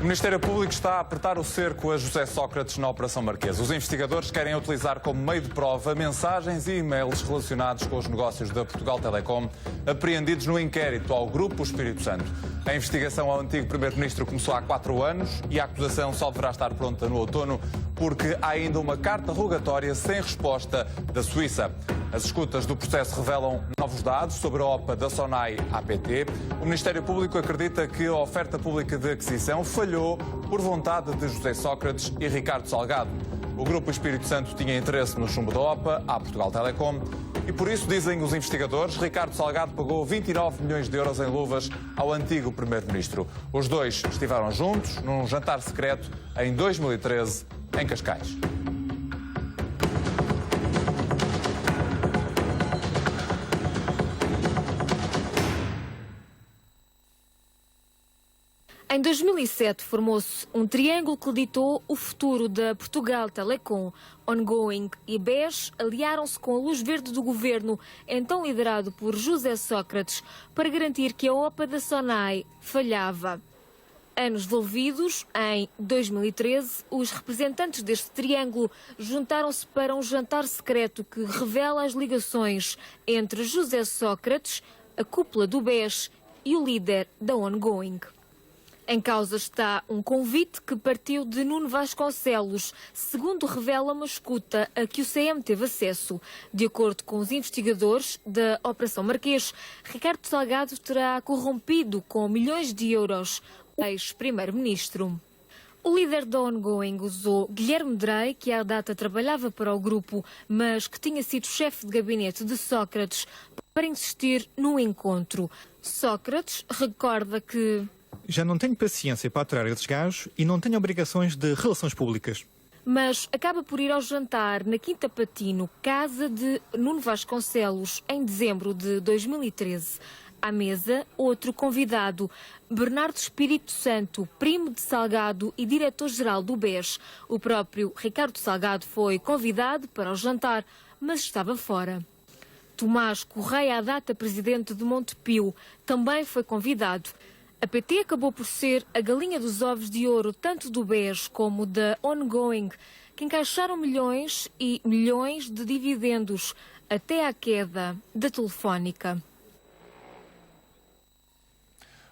Ministério Público está a apertar o cerco a José Sócrates na Operação Marquês. Os investigadores querem utilizar como meio de prova mensagens e e-mails relacionados com os negócios da Portugal Telecom, apreendidos no inquérito ao Grupo Espírito Santo. A investigação ao antigo Primeiro-Ministro começou há 4 anos e a acusação só deverá estar pronta no outono, porque há ainda uma carta rogatória sem resposta da Suíça. As escutas do processo revelam novos dados sobre a OPA da Sonai APT. O Ministério Público acredita que a oferta pública de aquisição falhou por vontade de José Sócrates e Ricardo Salgado. O Grupo Espírito Santo tinha interesse no chumbo da OPA à Portugal Telecom e por isso, dizem os investigadores, Ricardo Salgado pagou 29 milhões de euros em luvas ao antigo Primeiro-Ministro. Os dois estiveram juntos num jantar secreto em 2013 em Cascais. Em 2007, formou-se um triângulo que ditou o futuro da Portugal Telecom. Ongoing e BES aliaram-se com a luz verde do governo, então liderado por José Sócrates, para garantir que a OPA da Sonai falhava. Anos envolvidos, em 2013, os representantes deste triângulo juntaram-se para um jantar secreto que revela as ligações entre José Sócrates, a cúpula do BES e o líder da Ongoing. Em causa está um convite que partiu de Nuno Vasconcelos, segundo revela uma escuta a que o CM teve acesso. De acordo com os investigadores da Operação Marquês, Ricardo Salgado terá corrompido com milhões de euros o ex-primeiro-ministro. O líder da Ongoing usou Guilherme Drey, que à data trabalhava para o grupo, mas que tinha sido chefe de gabinete de Sócrates, para insistir no encontro. Sócrates recorda que... Já não tenho paciência para aturar esses gajos e não tenho obrigações de relações públicas. Mas acaba por ir ao jantar na Quinta Patino, casa de Nuno Vasconcelos, em dezembro de 2013. À mesa, outro convidado, Bernardo Espírito Santo, primo de Salgado e diretor-geral do BES. O próprio Ricardo Salgado foi convidado para o jantar, mas estava fora. Tomás Correia, à data presidente de Montepio, também foi convidado. A PT acabou por ser a galinha dos ovos de ouro tanto do BES como da Ongoing, que encaixaram milhões e milhões de dividendos até à queda da Telefónica.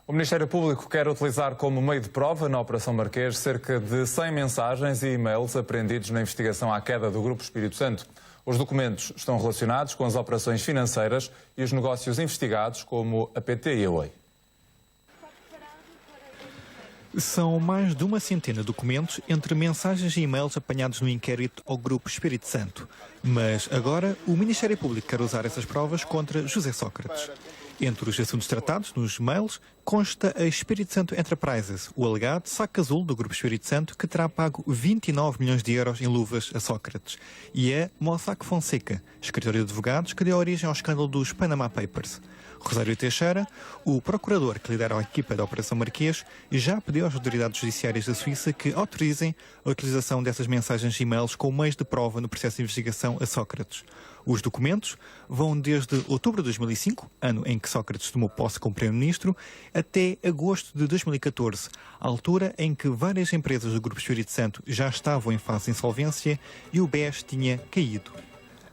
O Ministério Público quer utilizar como meio de prova na Operação Marquês cerca de 100 mensagens e e-mails apreendidos na investigação à queda do Grupo Espírito Santo. Os documentos estão relacionados com as operações financeiras e os negócios investigados, como a PT e a Oi. São mais de uma centena de documentos entre mensagens e e-mails apanhados no inquérito ao Grupo Espírito Santo. Mas agora o Ministério Público quer usar essas provas contra José Sócrates. Entre os assuntos tratados nos e-mails consta a Espírito Santo Enterprises, o alegado saco azul do Grupo Espírito Santo que terá pago 29 milhões de euros em luvas a Sócrates, e a Mossack Fonseca, escritório de advogados que deu origem ao escândalo dos Panama Papers. Rosário Teixeira, o procurador que lidera a equipa da Operação Marquês, já pediu às autoridades judiciárias da Suíça que autorizem a utilização dessas mensagens e e-mails como meios de prova no processo de investigação a Sócrates. Os documentos vão desde outubro de 2005, ano em que Sócrates tomou posse como Primeiro-Ministro, até agosto de 2014, altura em que várias empresas do Grupo Espírito Santo já estavam em fase de insolvência e o BES tinha caído.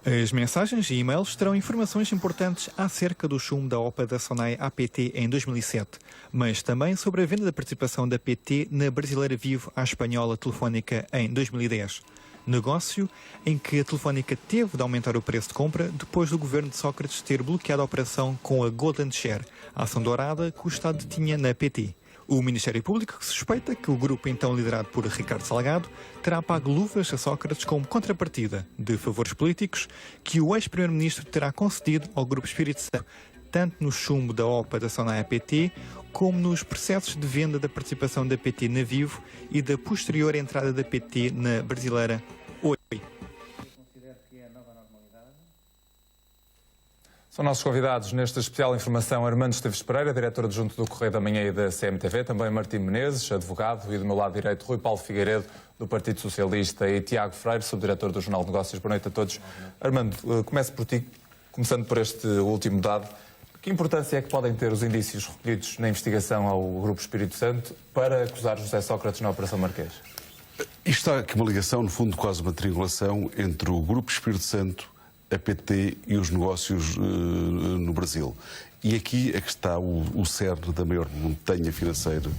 As mensagens e e-mails terão informações importantes acerca do chumbo da OPA da Sonai APT em 2007, mas também sobre a venda da participação da PT na Brasileira Vivo à espanhola Telefónica em 2010. Negócio em que a Telefónica teve de aumentar o preço de compra depois do governo de Sócrates ter bloqueado a operação com a Golden Share, a ação dourada que o Estado tinha na PT. O Ministério Público suspeita que o grupo, então liderado por Ricardo Salgado, terá pago luvas a Sócrates como contrapartida de favores políticos que o ex-primeiro-ministro terá concedido ao Grupo Espírito Santo, tanto no chumbo da OPA da Sonai APT, como nos processos de venda da participação da PT na Vivo e da posterior entrada da PT na Brasileira Oi. São nossos convidados nesta especial informação Armando Esteves Pereira, diretor adjunto do Correio da Manhã e da CMTV, também Martim Menezes, advogado, e do meu lado direito Rui Paulo Figueiredo, do Partido Socialista, e Tiago Freire, subdiretor do Jornal de Negócios. Boa noite a todos. Armando, começo por ti, começando por este último dado. Que importância é que podem ter os indícios recolhidos na investigação ao Grupo Espírito Santo para acusar José Sócrates na Operação Marquês? Isto há aqui uma ligação, no fundo, quase uma triangulação entre o Grupo Espírito Santo, a PT e os negócios no Brasil. E aqui é que está o cerne da maior montanha financeira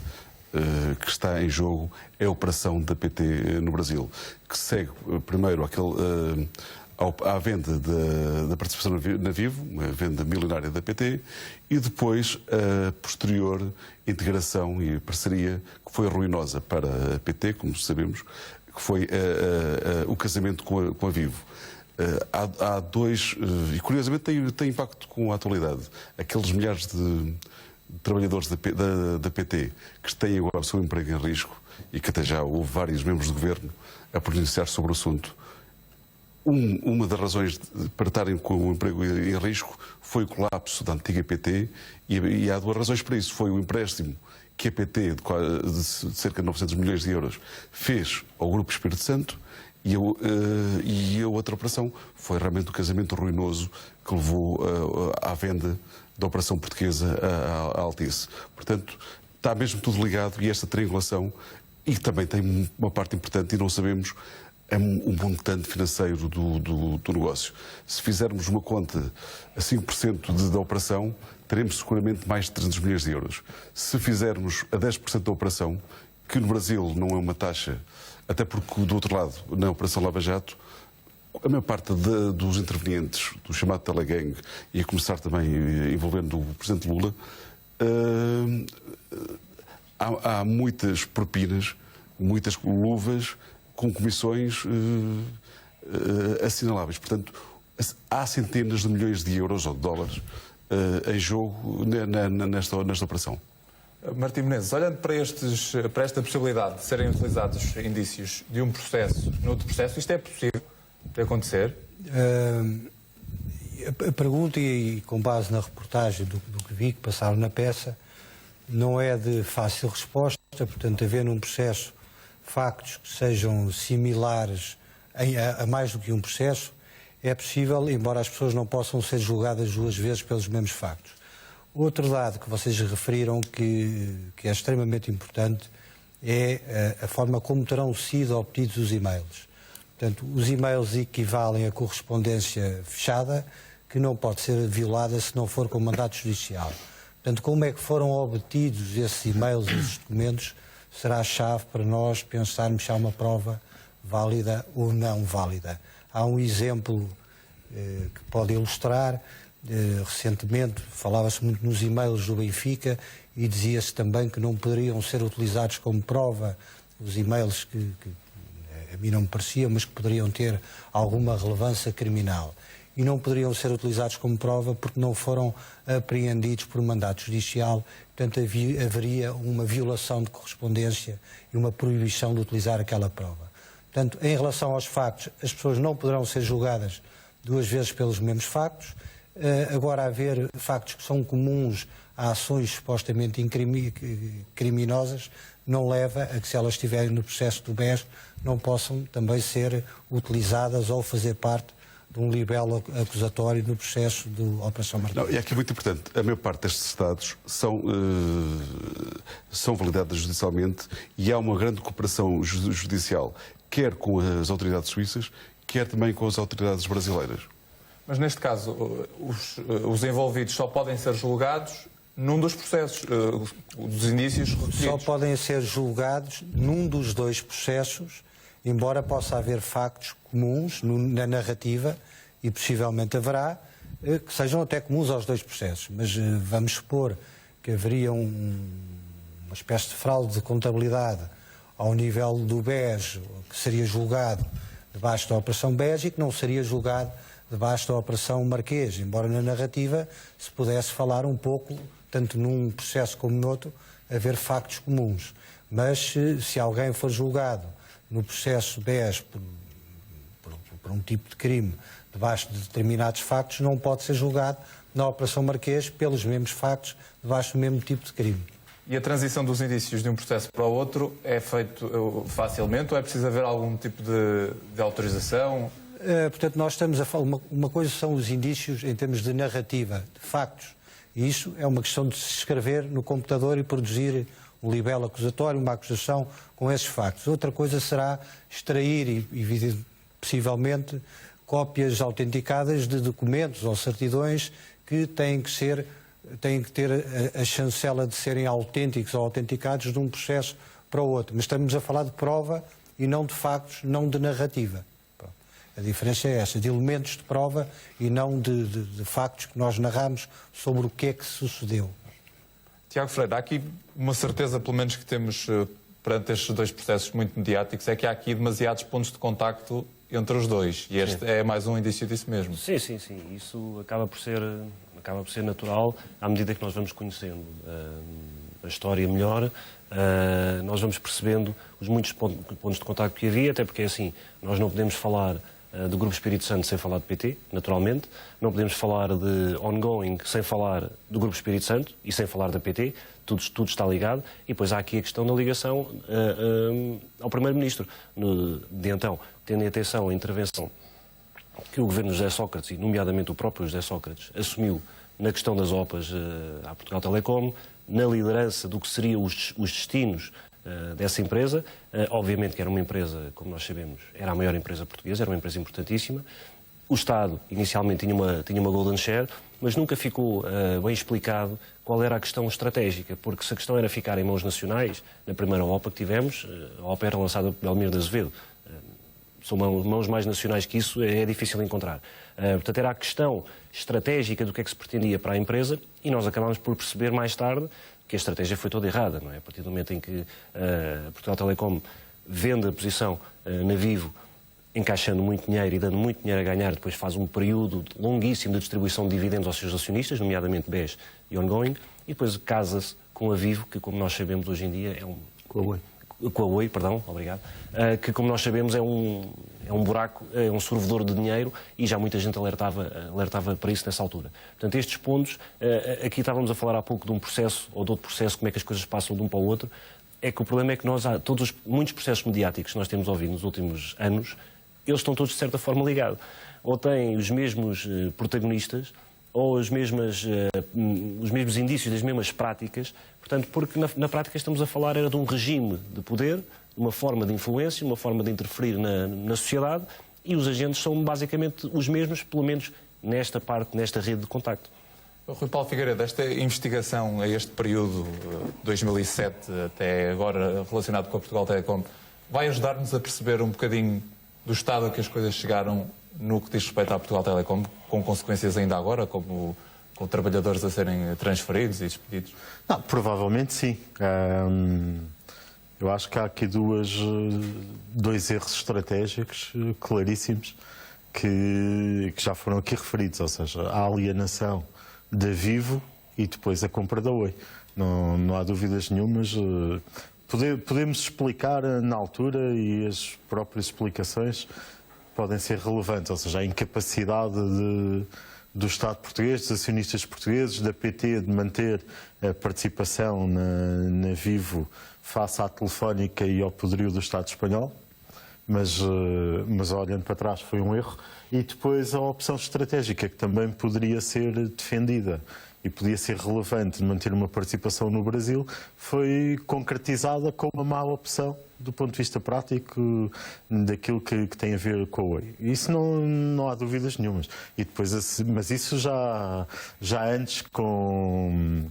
que está em jogo, é a operação da PT no Brasil, que segue primeiro à venda da participação na Vivo, uma venda milionária da PT, e depois a posterior integração e parceria que foi ruinosa para a PT, como sabemos, que foi o casamento com a Vivo. Há dois, e curiosamente tem impacto com a atualidade, aqueles milhares de trabalhadores da PT que têm agora o seu emprego em risco e que até já houve vários membros do governo a pronunciar sobre o assunto. Uma das razões para estarem com o emprego em risco foi o colapso da antiga PT e há duas razões para isso. Foi o empréstimo que a PT, de cerca de 900 milhões de euros, fez ao Grupo Espírito Santo e a outra operação foi realmente o casamento ruinoso que levou à venda da operação portuguesa à Altice. Portanto, está mesmo tudo ligado e esta triangulação, e também tem uma parte importante e não sabemos o montante financeiro do negócio. Se fizermos uma conta a 5% da operação, teremos seguramente mais de 300 milhões de euros. Se fizermos a 10% da operação, que no Brasil não é uma taxa, até porque do outro lado, na Operação Lava Jato, a maior parte dos intervenientes do chamado Telegang, e a começar também envolvendo o Presidente Lula, há muitas propinas, muitas luvas com comissões assinaláveis. Portanto, há centenas de milhões de euros ou de dólares em jogo nesta operação. Martim Menezes, olhando para esta possibilidade de serem utilizados indícios de um processo noutro processo, isto é possível de acontecer? A pergunta, e com base na reportagem do que vi, que passaram na peça, não é de fácil resposta. Portanto, haver num processo factos que sejam similares a mais do que um processo, é possível, embora as pessoas não possam ser julgadas duas vezes pelos mesmos factos. Outro dado que vocês referiram que é extremamente importante é a forma como terão sido obtidos os e-mails. Portanto, os e-mails equivalem a correspondência fechada que não pode ser violada se não for com mandato judicial. Portanto, como é que foram obtidos esses e-mails, esses documentos, será a chave para nós pensarmos se há uma prova válida ou não válida. Há um exemplo que pode ilustrar. Recentemente falava-se muito nos e-mails do Benfica e dizia-se também que não poderiam ser utilizados como prova os e-mails que a mim não me pareciam, mas que poderiam ter alguma relevância criminal. E não poderiam ser utilizados como prova porque não foram apreendidos por mandato judicial. Portanto, haveria uma violação de correspondência e uma proibição de utilizar aquela prova. Portanto, em relação aos factos, as pessoas não poderão ser julgadas duas vezes pelos mesmos factos. Agora, haver factos que são comuns a ações supostamente criminosas não leva a que, se elas estiverem no processo do BES, não possam também ser utilizadas ou fazer parte de um libelo acusatório no processo de Operação Marquês. E aqui é muito importante, a maior parte destes estados são validadas judicialmente e há uma grande cooperação judicial, quer com as autoridades suíças, quer também com as autoridades brasileiras. Mas neste caso, os envolvidos só podem ser julgados num dos processos, dos indícios recolhidos. Só podem ser julgados num dos dois processos, embora possa haver factos comuns na narrativa, e possivelmente haverá, que sejam até comuns aos dois processos. Mas vamos supor que haveria uma espécie de fraude de contabilidade ao nível do BES, que seria julgado debaixo da Operação BES e que não seria julgado debaixo da Operação Marquês, embora na narrativa se pudesse falar um pouco, tanto num processo como no outro, haver factos comuns. Mas se alguém for julgado no processo BES por um tipo de crime debaixo de determinados factos, não pode ser julgado na Operação Marquês pelos mesmos factos debaixo do mesmo tipo de crime. E a transição dos indícios de um processo para o outro é feito facilmente ou é preciso haver algum tipo de autorização? Portanto, nós estamos a falar, uma coisa são os indícios em termos de narrativa, de factos E isso é uma questão de se escrever no computador e produzir um libelo acusatório, uma acusação com esses factos. Outra coisa será extrair e possivelmente cópias autenticadas de documentos ou certidões que têm que ter a chancela de serem autênticos ou autenticados de um processo para o outro. Mas estamos a falar de prova e não de factos, não de narrativa. A diferença é essa, de elementos de prova e não de factos que nós narramos sobre o que é que sucedeu. Tiago Freire, há aqui uma certeza, pelo menos, que temos perante estes dois processos muito mediáticos, é que há aqui demasiados pontos de contacto entre os dois. E este é mais um indício disso mesmo. Sim. Isso acaba por ser natural à medida que nós vamos conhecendo a história melhor. Nós vamos percebendo os muitos pontos de contacto que havia, até porque é assim, nós não podemos falar do Grupo Espírito Santo sem falar de PT, naturalmente. Não podemos falar de ongoing sem falar do Grupo Espírito Santo e sem falar da PT. Tudo está ligado. E depois há aqui a questão da ligação ao Primeiro-Ministro. De então, tendo em atenção a intervenção que o governo José Sócrates, e nomeadamente o próprio José Sócrates, assumiu na questão das OPAs à Portugal Telecom, na liderança do que seriam os destinos dessa empresa. Obviamente que era uma empresa, como nós sabemos, era a maior empresa portuguesa, era uma empresa importantíssima. O Estado, inicialmente, tinha uma golden share, mas nunca ficou bem explicado qual era a questão estratégica, porque se a questão era ficar em mãos nacionais, na primeira OPA que tivemos, a OPA era lançada por Belmiro de Azevedo. São mãos mais nacionais que isso, é difícil de encontrar. Portanto, era a questão estratégica do que é que se pretendia para a empresa e nós acabámos por perceber mais tarde que a estratégia foi toda errada, não é? A partir do momento em que Portugal Telecom vende a posição na Vivo, encaixando muito dinheiro e dando muito dinheiro a ganhar, depois faz um período longuíssimo de distribuição de dividendos aos seus acionistas, nomeadamente BES e Ongoing, e depois casa-se com a Vivo, que, como nós sabemos hoje em dia, é um... Com a Oi, perdão, obrigado, que, como nós sabemos, é um buraco, é um sorvedor de dinheiro e já muita gente alertava para isso nessa altura. Portanto, estes pontos, aqui estávamos a falar há pouco de um processo ou de outro processo, como é que as coisas passam de um para o outro, é que o problema é que muitos processos mediáticos que nós temos ouvido nos últimos anos, eles estão todos de certa forma ligados. Ou têm os mesmos protagonistas, ou os mesmos indícios das mesmas práticas, portanto, porque na prática estamos a falar era de um regime de poder, uma forma de influência, uma forma de interferir na sociedade, e os agentes são basicamente os mesmos, pelo menos nesta rede de contacto. Rui Paulo Figueiredo, esta investigação a este período, 2007 até agora, relacionado com a Portugal Telecom, vai ajudar-nos a perceber um bocadinho do estado a que as coisas chegaram no que diz respeito à Portugal Telecom, com consequências ainda agora, como com trabalhadores a serem transferidos e despedidos? Não, provavelmente sim. Eu acho que há aqui dois erros estratégicos claríssimos que já foram aqui referidos, ou seja, a alienação da Vivo e depois a compra da Oi. Não há dúvidas nenhumas. Podemos explicar na altura e as próprias explicações podem ser relevantes, ou seja, a incapacidade do Estado português, dos acionistas portugueses, da PT de manter a participação na Vivo face à Telefónica e ao poderio do Estado espanhol, mas olhando para trás foi um erro. E depois a opção estratégica, que também poderia ser defendida e podia ser relevante de manter uma participação no Brasil, foi concretizada como uma má opção do ponto de vista prático daquilo que tem a ver com a Oi. Isso não há dúvidas nenhumas. E depois, mas isso já antes com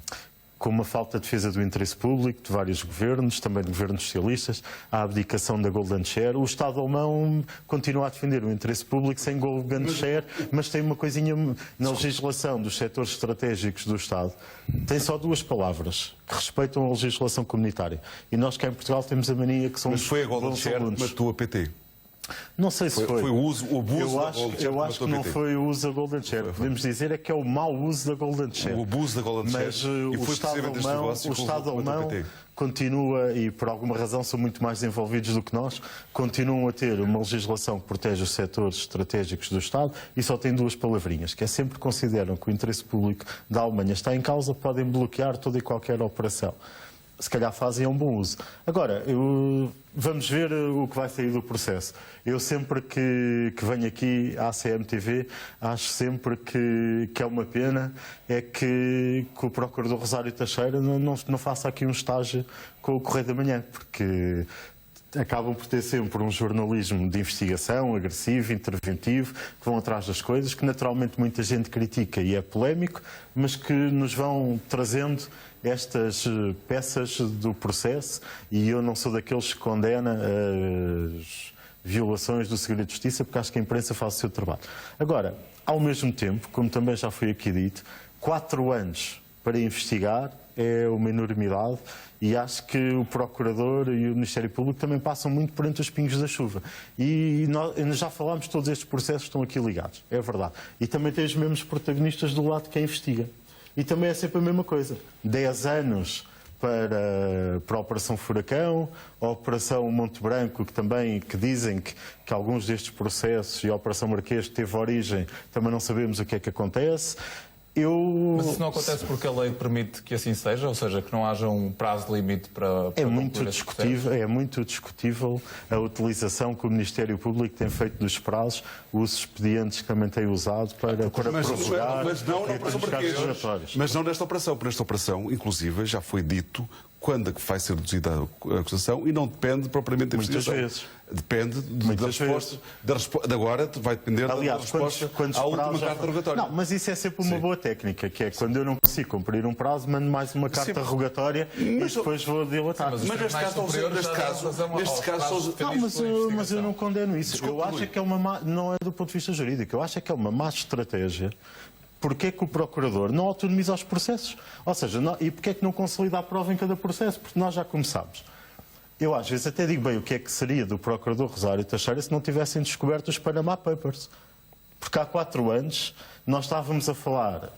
uma falta de defesa do interesse público de vários governos, também de governos socialistas, a abdicação da Golden Share. O Estado alemão continua a defender o interesse público sem Golden Share, mas tem uma coisinha na legislação dos setores estratégicos do Estado. Tem só duas palavras que respeitam a legislação comunitária. E nós cá em Portugal temos a mania que somos... Mas foi a Golden Share que matou a PT? Não sei se foi. Foi o abuso da Golden Share. Eu acho que não foi o uso da Golden Share. Podemos dizer que é o mau uso da Golden Share. O abuso da Golden Share. Mas o Estado alemão continua, e por alguma razão são muito mais envolvidos do que nós, continuam a ter uma legislação que protege os setores estratégicos do Estado e só tem duas palavrinhas, que é sempre que consideram que o interesse público da Alemanha está em causa, podem bloquear toda e qualquer operação. se calhar fazem um bom uso. Agora, vamos ver o que vai sair do processo. Eu sempre que venho aqui à CMTV, acho sempre que é uma pena que o Procurador Rosário Teixeira não faça aqui um estágio com o Correio da Manhã, porque acabam por ter sempre um jornalismo de investigação, agressivo, interventivo, que vão atrás das coisas, que naturalmente muita gente critica e é polémico, mas que nos vão trazendo estas peças do processo, e eu não sou daqueles que condena as violações do segredo de justiça, porque acho que a imprensa faz o seu trabalho. Agora, ao mesmo tempo, como também já foi aqui dito, 4 anos para investigar é uma enormidade, e acho que o Procurador e o Ministério Público também passam muito por entre os pingos da chuva. E nós já falámos de todos estes processos que estão aqui ligados, é verdade. E também tem os mesmos protagonistas do lado de quem investiga. E também é sempre a mesma coisa. 10 anos para a Operação Furacão, a Operação Monte Branco, que dizem que alguns destes processos, e a Operação Marquês, que teve origem, também não sabemos o que é que acontece. Mas isso não acontece porque a lei permite que assim seja? Ou seja, que não haja um prazo limite para é muito discutível a utilização que o Ministério Público tem feito dos prazos, os expedientes que também tem usado para prorrogar. Mas não nesta operação, porque nesta operação, inclusive, já foi dito quando vai ser reduzida a acusação e não depende propriamente da investigação. Muitas vezes. Depende da resposta. De agora vai depender da resposta à última carta rogatória. Não, mas isso é sempre uma boa técnica, que é quando eu não consigo cumprir um prazo, mando mais uma carta rogatória e depois vou dilatar. Mas neste caso... Mas eu não condeno isso. Eu acho que é não é do ponto de vista jurídico, eu acho que é uma má estratégia. Porquê é que o Procurador não autonomiza os processos? Ou seja, e porquê é que não consolida a prova em cada processo? Porque nós já começámos. Eu às vezes até digo bem o que é que seria do Procurador Rosário Teixeira se não tivessem descoberto os Panama Papers. Porque há 4 anos nós estávamos a falar,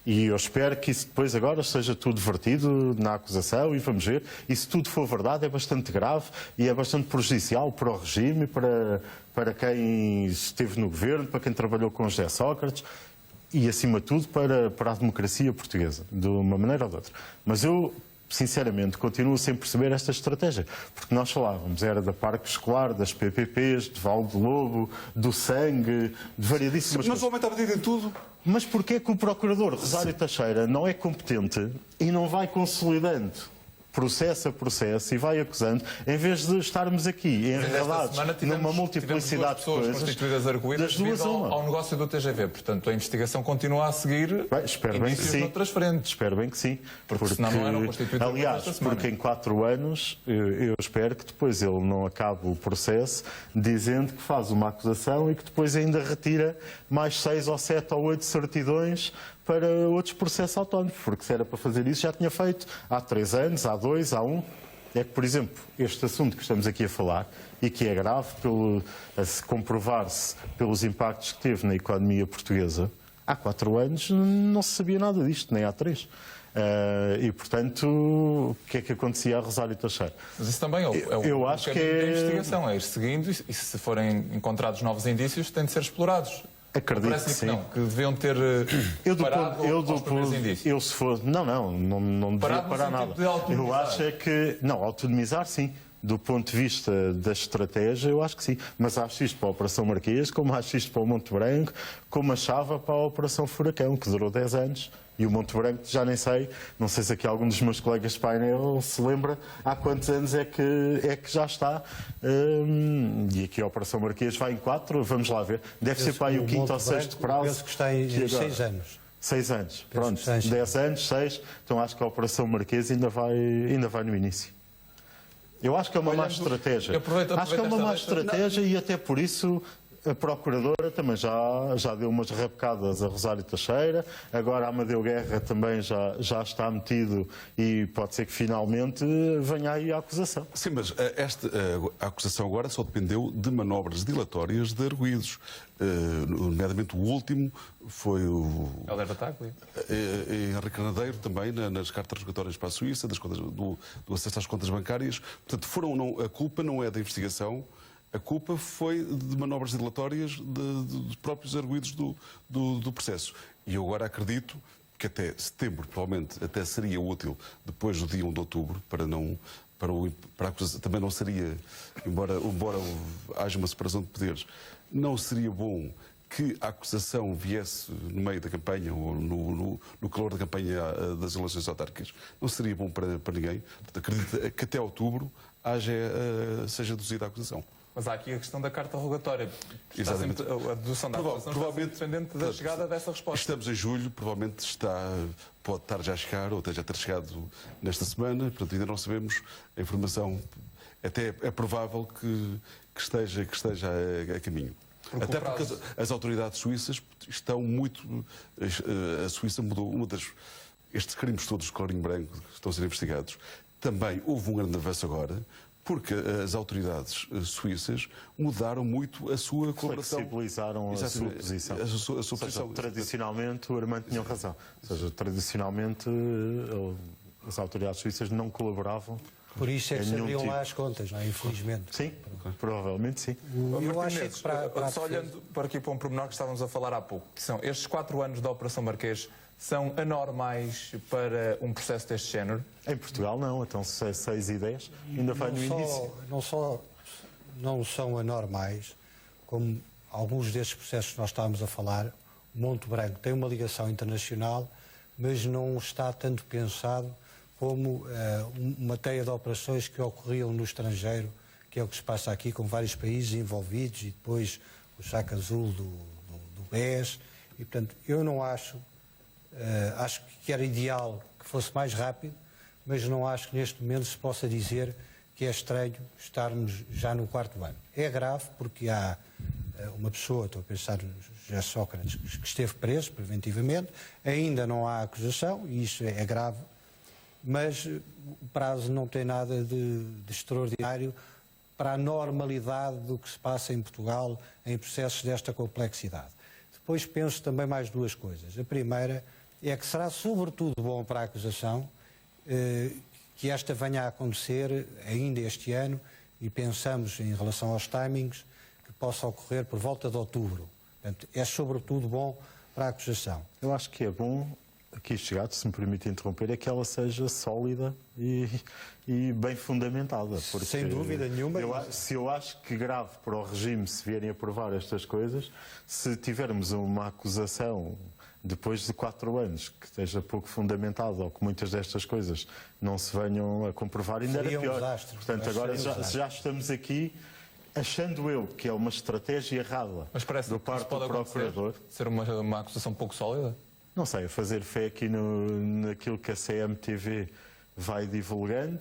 e eu espero que isso depois agora seja tudo vertido na acusação e vamos ver, e se tudo for verdade é bastante grave e é bastante prejudicial para o regime, para quem esteve no governo, para quem trabalhou com José Sócrates, e, acima de tudo, para a democracia portuguesa, de uma maneira ou de outra. Mas eu, sinceramente, continuo sem perceber esta estratégia. Porque nós falávamos, era da Parque Escolar, das PPPs, de Valde Lobo, do sangue, de variedíssimas coisas. Mas o homem está metido em tudo. Mas porquê é que o Procurador Rosário Teixeira não é competente e não vai consolidando processo a processo e vai acusando, em vez de estarmos aqui enredados numa multiplicidade de coisas, constituídas arguídas devido ao negócio do TGV. Portanto, a investigação continua a seguir noutras frentes. Espero bem que sim. Porque senão não eram constituídas. Aliás, porque em 4 anos, eu espero que depois ele não acabe o processo dizendo que faz uma acusação e que depois ainda retira mais 6 ou 7 ou 8 certidões para outros processos autónomos, porque se era para fazer isso já tinha feito há 3 anos, há 2, há 1. É que, por exemplo, este assunto que estamos aqui a falar, e que é grave, a se comprovar-se pelos impactos que teve na economia portuguesa, há 4 anos não se sabia nada disto, nem há 3. E, portanto, o que é que acontecia a Rosário Teixeira? Mas isso também eu acho que é a investigação, é ir seguindo e se forem encontrados novos indícios, têm de ser explorados. Acredito que sim. Que deviam ter parado aos primeiros indícios. Eu se for... Não devia parar nada. Eu acho é que... Não, autonomizar sim. Do ponto de vista da estratégia, eu acho que sim. Mas acho isto para a Operação Marquês, como acho isto para o Monte Branco, como achava para a Operação Furacão, que durou 10 anos. E o Monte Branco, já nem sei, não sei se aqui algum dos meus colegas de painel se lembra há quantos anos é que já está. E aqui a Operação Marquês vai em 4, vamos lá ver. Deve ser para aí o 5º ou 6º prazo. Penso que está em 6 anos. 6 anos, pronto. 10 anos, 6. Então acho que a Operação Marquês ainda vai no início. Eu acho que é uma má estratégia. Acho que é uma má estratégia e até por isso a Procuradora também já deu umas rapecadas a Rosário Teixeira, agora a Amadeu Guerra também já está metido e pode ser que finalmente venha aí a acusação. Sim, mas a acusação agora só dependeu de manobras dilatórias de arguídos. Nomeadamente o último foi o Helder Bataglia. Henrique Nadeiro também nas cartas rogatórias para a Suíça, do acesso às contas bancárias. Portanto, a culpa não é da investigação, a culpa foi de manobras dilatórias de próprios arguídos do processo. E eu agora acredito que até setembro, provavelmente, até seria útil depois do dia 1 de outubro, para a acusação, também não seria, embora haja uma separação de poderes, não seria bom que a acusação viesse no meio da campanha ou no calor da campanha das eleições autárquicas. Não seria bom para ninguém. Portanto, acredito que até outubro seja deduzida a acusação. Mas há aqui a questão da carta rogatória. Exatamente. A dedução da acusação provavelmente está dependente da chegada dessa resposta. Estamos em julho, provavelmente pode estar já a chegar, ou até já ter chegado nesta semana, portanto ainda não sabemos a informação. Até é provável que esteja a caminho. Até porque as autoridades suíças estão muito... A Suíça mudou estes crimes todos de colarinho branco que estão a ser investigados. Também houve um grande avanço agora, porque as autoridades suíças mudaram muito a sua colaboração. Flexibilizaram a sua posição. A sua posição. Tradicionalmente, o Armando tinha razão. Ou seja, tradicionalmente, as autoridades suíças não colaboravam. Por isso é que se abriam lá as contas, não é? Infelizmente. Sim, provavelmente sim. Eu acho que só olhando para aqui para um pormenor que estávamos a falar há pouco, que são estes 4 anos da Operação Marquês são anormais para um processo deste género? Em Portugal não, então 6 e 10 ainda vai no início. Não são anormais, como alguns destes processos que nós estávamos a falar. O Monte Branco tem uma ligação internacional, mas não está tanto pensado como uma teia de operações que ocorriam no estrangeiro, que é o que se passa aqui, com vários países envolvidos, e depois o saco azul do BES. E, portanto, eu não acho que era ideal que fosse mais rápido, mas não acho que neste momento se possa dizer que é estranho estarmos já no 4º ano. É grave porque há uma pessoa, estou a pensar no José Sócrates, que esteve preso preventivamente, ainda não há acusação, e isso é grave, mas o prazo não tem nada de extraordinário para a normalidade do que se passa em Portugal em processos desta complexidade. Depois penso também mais 2 coisas. A primeira é que será sobretudo bom para a acusação que esta venha a acontecer ainda este ano, e pensamos em relação aos timings que possa ocorrer por volta de outubro. Portanto, é sobretudo bom para a acusação. Eu acho que é bom, aqui chegado, se me permite interromper, é que ela seja sólida e bem fundamentada. Porque sem dúvida nenhuma. Eu acho que grave para o regime se vierem a provar estas coisas, se tivermos uma acusação depois de 4 anos que esteja pouco fundamentada, ou que muitas destas coisas não se venham a comprovar, ainda era pior. Portanto, agora já estamos aqui achando eu que é uma estratégia errada do parte do procurador. Ser uma acusação pouco sólida? Não sei, a fazer fé aqui naquilo que a CMTV vai divulgando,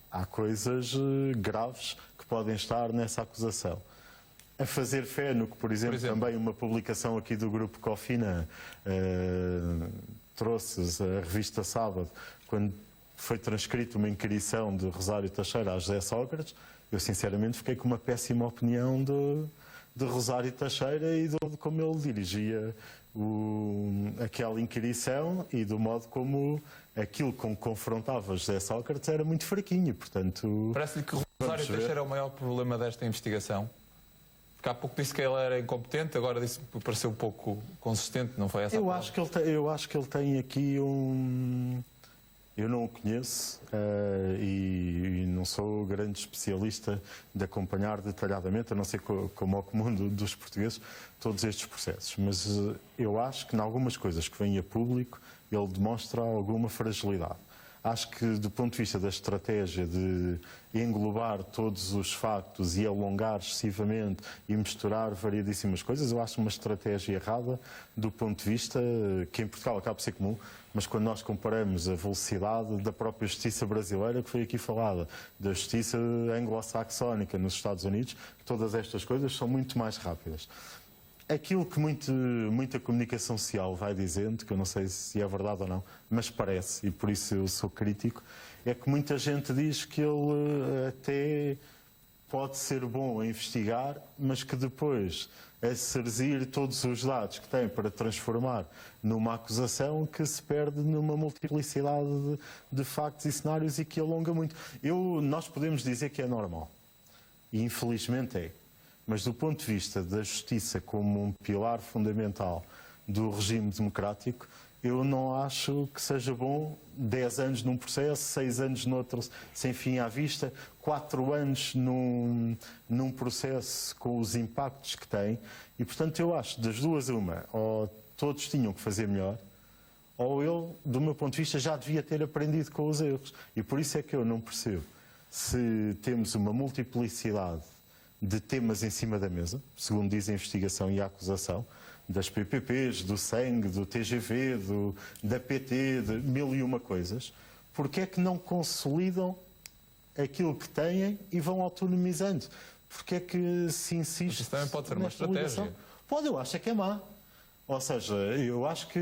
há coisas graves que podem estar nessa acusação. A fazer fé no que, por exemplo, também uma publicação aqui do Grupo Cofina trouxe a revista Sábado, quando foi transcrita uma inquirição de Rosário Teixeira a José Sócrates, eu sinceramente fiquei com uma péssima opinião de Rosário Teixeira e de como ele dirigia aquela inquirição e do modo como aquilo com que confrontava José Sócrates era muito fraquinho, portanto... Parece-lhe que Rosário Teixeira é o maior problema desta investigação? Porque há pouco disse que ele era incompetente, agora disse que pareceu um pouco consistente, não foi essa a palavra? Eu acho que ele tem aqui um... Eu não o conheço e não sou grande especialista de acompanhar detalhadamente, a não ser como ao comum dos portugueses, todos estes processos. Mas eu acho que, em algumas coisas que vêm a público, ele demonstra alguma fragilidade. Acho que, do ponto de vista da estratégia de englobar todos os factos e alongar excessivamente e misturar variedíssimas coisas, eu acho uma estratégia errada do ponto de vista que em Portugal acaba por ser comum, mas quando nós comparamos a velocidade da própria justiça brasileira, que foi aqui falada, da justiça anglo-saxónica nos Estados Unidos, todas estas coisas são muito mais rápidas. Aquilo que muita comunicação social vai dizendo, que eu não sei se é verdade ou não, mas parece, e por isso eu sou crítico, é que muita gente diz que ele até pode ser bom a investigar, mas que depois a serzir todos os dados que tem para transformar numa acusação que se perde numa multiplicidade de factos e cenários e que alonga muito. Nós podemos dizer que é normal, e infelizmente é. Mas do ponto de vista da justiça como um pilar fundamental do regime democrático, eu não acho que seja bom 10 anos num processo, 6 anos noutro sem fim à vista, 4 anos num processo com os impactos que tem. E, portanto, eu acho, das duas uma, ou todos tinham que fazer melhor, ou ele, do meu ponto de vista, já devia ter aprendido com os erros. E por isso é que eu não percebo se temos uma multiplicidade de temas em cima da mesa, segundo diz a investigação e a acusação, das PPPs, do SENG, do TGV, da PT, de 1001 coisas, porque é que não consolidam aquilo que têm e vão autonomizando? Porque é que se insiste... Mas isso também pode ser uma estratégia. Pode, eu acho é que é má. Ou seja, eu acho que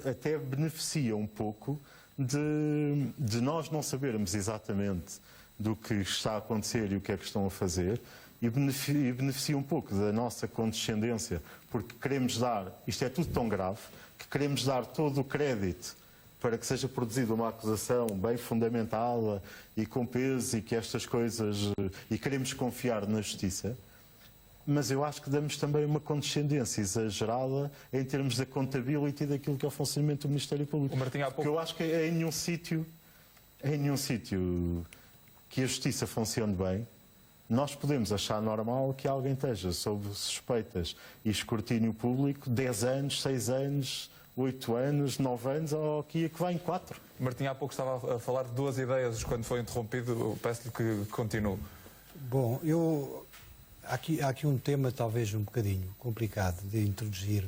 até beneficia um pouco de nós não sabermos exatamente do que está a acontecer e o que é que estão a fazer, e beneficia um pouco da nossa condescendência, porque queremos dar, isto é tudo tão grave, que queremos dar todo o crédito para que seja produzida uma acusação bem fundamentada e com peso e que estas coisas... e queremos confiar na justiça, mas eu acho que damos também uma condescendência exagerada em termos da contabilidade daquilo que é o funcionamento do Ministério Público. O Martim, há pouco... Porque eu acho que em nenhum sítio que a justiça funcione bem, nós podemos achar normal que alguém esteja sob suspeitas e escrutínio público 10 anos, 6 anos, 8 anos, 9 anos, ou que vai em 4. Martim, há pouco estava a falar de duas ideias quando foi interrompido. Peço-lhe que continue. Bom, há aqui um tema talvez um bocadinho complicado de introduzir,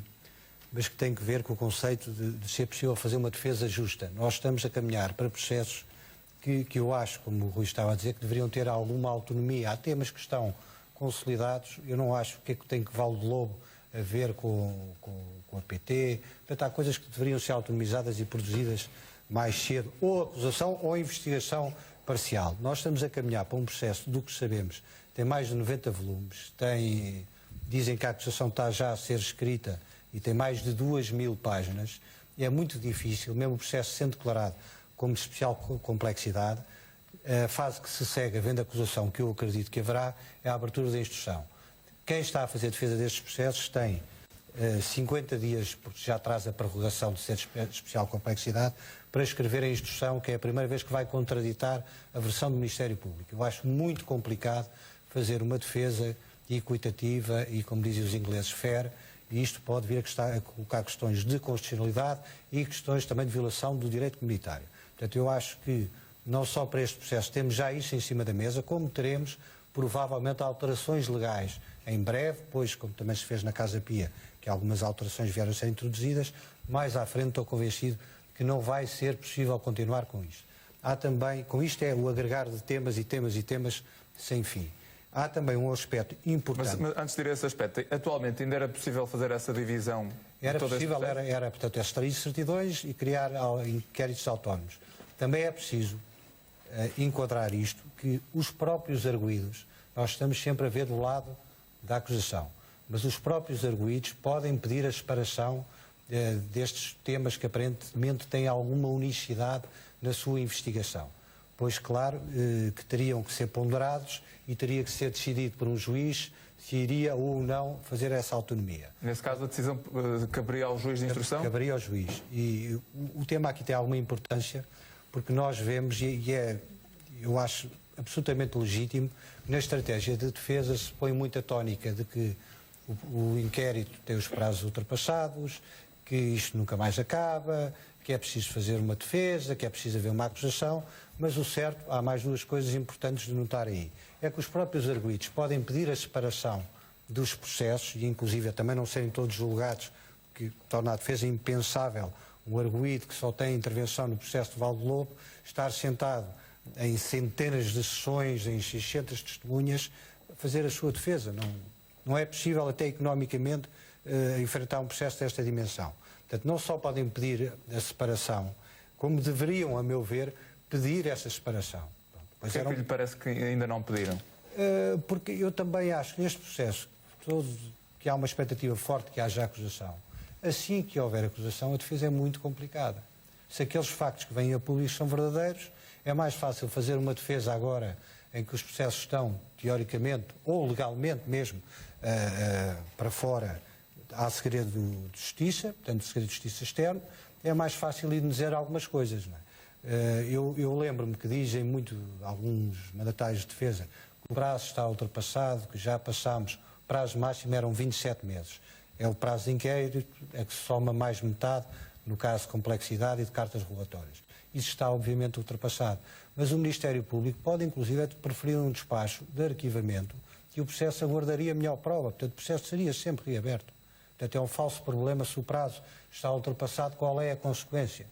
mas que tem que ver com o conceito de ser possível fazer uma defesa justa. Nós estamos a caminhar para processos que eu acho, como o Rui estava a dizer, que deveriam ter alguma autonomia. Há temas que estão consolidados. Eu não acho que tem que Val de Lobo a ver com a PT. Portanto, há coisas que deveriam ser autonomizadas e produzidas mais cedo, ou acusação ou investigação parcial. Nós estamos a caminhar para um processo, do que sabemos, tem mais de 90 volumes, dizem que a acusação está já a ser escrita e tem mais de 2.000 páginas. É muito difícil, mesmo o processo sendo declarado como de especial complexidade, a fase que se segue, havendo acusação, que eu acredito que haverá, é a abertura da instrução. Quem está a fazer defesa destes processos tem 50 dias, porque já traz a prorrogação de ser de especial complexidade, para escrever a instrução, que é a primeira vez que vai contraditar a versão do Ministério Público. Eu acho muito complicado fazer uma defesa equitativa e, como dizem os ingleses, fair, e isto pode vir a colocar questões de constitucionalidade e questões também de violação do direito comunitário. Portanto, eu acho que não só para este processo temos já isso em cima da mesa, como teremos provavelmente alterações legais em breve, pois, como também se fez na Casa Pia, que algumas alterações vieram a ser introduzidas, mais à frente estou convencido que não vai ser possível continuar com isto. Há também, com isto é o agregar de temas e temas e temas sem fim. Há também um aspecto importante. Mas antes de ir a esse aspecto, atualmente ainda era possível fazer essa divisão? Era possível, portanto, extrair certidões e criar inquéritos autónomos. Também é preciso enquadrar isto, que os próprios arguidos, nós estamos sempre a ver do lado da acusação, mas os próprios arguidos podem pedir a separação destes temas que aparentemente têm alguma unicidade na sua investigação. Pois, claro, que teriam que ser ponderados e teria que ser decidido por um juiz se iria ou não fazer essa autonomia. Nesse caso, a decisão caberia ao juiz de instrução? Caberia ao juiz. E o tema aqui tem alguma importância, porque nós vemos, eu acho absolutamente legítimo, que na estratégia de defesa se põe muita tónica de que o inquérito tem os prazos ultrapassados, que isto nunca mais acaba, que é preciso fazer uma defesa, que é preciso haver uma acusação, mas o certo, há mais duas coisas importantes de notar aí. É que os próprios arguidos podem pedir a separação dos processos, e inclusive também não serem todos julgados, que torna a defesa impensável um arguido que só tem intervenção no processo de Val de Lobo, estar sentado em centenas de sessões, em 600 testemunhas, a fazer a sua defesa. Não é possível, até economicamente, enfrentar um processo desta dimensão. Portanto, não só podem pedir a separação, como deveriam, a meu ver, pedir essa separação. Por que é que lhe parece que ainda não pediram? Porque eu também acho que neste processo, que há uma expectativa forte que haja acusação. Assim que houver acusação, a defesa é muito complicada. Se aqueles factos que vêm a público são verdadeiros, é mais fácil fazer uma defesa agora em que os processos estão, teoricamente, ou legalmente mesmo, para fora, há segredo de justiça, portanto, segredo de justiça externo, é mais fácil ir dizer algumas coisas. Não é? Eu lembro-me que dizem muito alguns mandatários de defesa que o prazo está ultrapassado, que já passámos, o prazo máximo eram 27 meses. É o prazo de inquérito, é que se soma mais metade, no caso de complexidade e de cartas relatórias. Isso está obviamente ultrapassado. Mas o Ministério Público pode inclusive preferir um despacho de arquivamento que o processo aguardaria melhor prova, portanto o processo seria sempre reaberto. Portanto é um falso problema se o prazo está ultrapassado, qual é a consequência?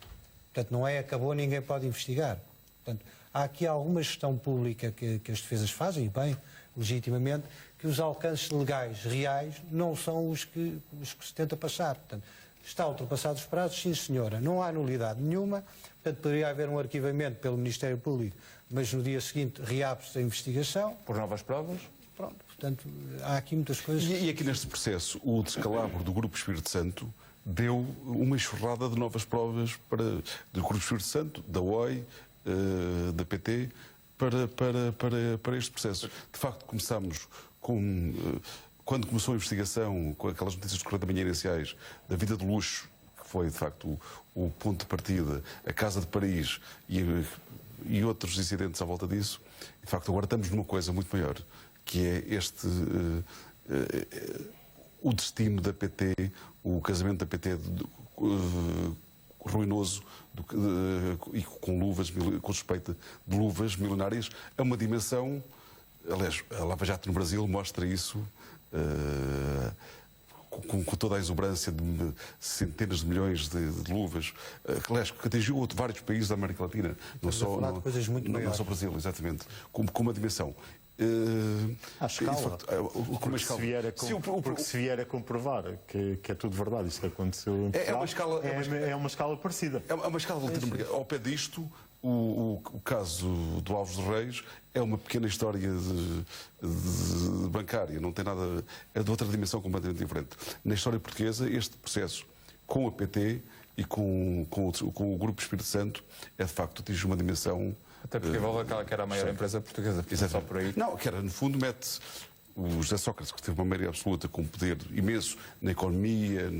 Portanto não é acabou, ninguém pode investigar. Portanto, há aqui alguma gestão pública que as defesas fazem, e bem, legitimamente, que os alcances legais reais não são os que se tenta passar. Portanto, está ultrapassado os prazos, sim senhora, não há nulidade nenhuma, portanto poderia haver um arquivamento pelo Ministério Público, mas no dia seguinte reabre-se a investigação. Por novas provas? Pronto, portanto, há aqui muitas coisas. E aqui neste processo, o descalabro do Grupo Espírito Santo deu uma enxurrada de novas provas do Grupo Espírito Santo, da OI, da PT, para este processo. De facto, começámos com... Quando começou a investigação, com aquelas notícias de Correio da Manhã iniciais, da vida de luxo, que foi, de facto, o ponto de partida, a Casa de Paris e outros incidentes à volta disso, de facto, agora estamos numa coisa muito maior, que é o destino da PT, o casamento da PT ruinoso e com suspeita de luvas milionárias, a uma dimensão. Aliás, a Lava Jato no Brasil mostra isso com toda a exuberância de centenas de milhões de luvas, aliás, que atingiu vários países da América Latina, não só o Brasil, exatamente, com uma dimensão. À escala. Porque se vier a comprovar que é tudo verdade, isto que aconteceu em Portugal, é uma escala parecida. É uma escala latino-americana. Ao pé disto, o caso do Alves de Reis é uma pequena história de bancária, não tem nada, é de outra dimensão completamente diferente. Na história portuguesa, este processo com a PT e com o Grupo Espírito Santo é de facto atinge uma dimensão. Até porque envolve aquela que era a maior empresa portuguesa, só por aí. Não, que era, no fundo, mete o José Sócrates, que teve uma maioria absoluta, com um poder imenso na economia,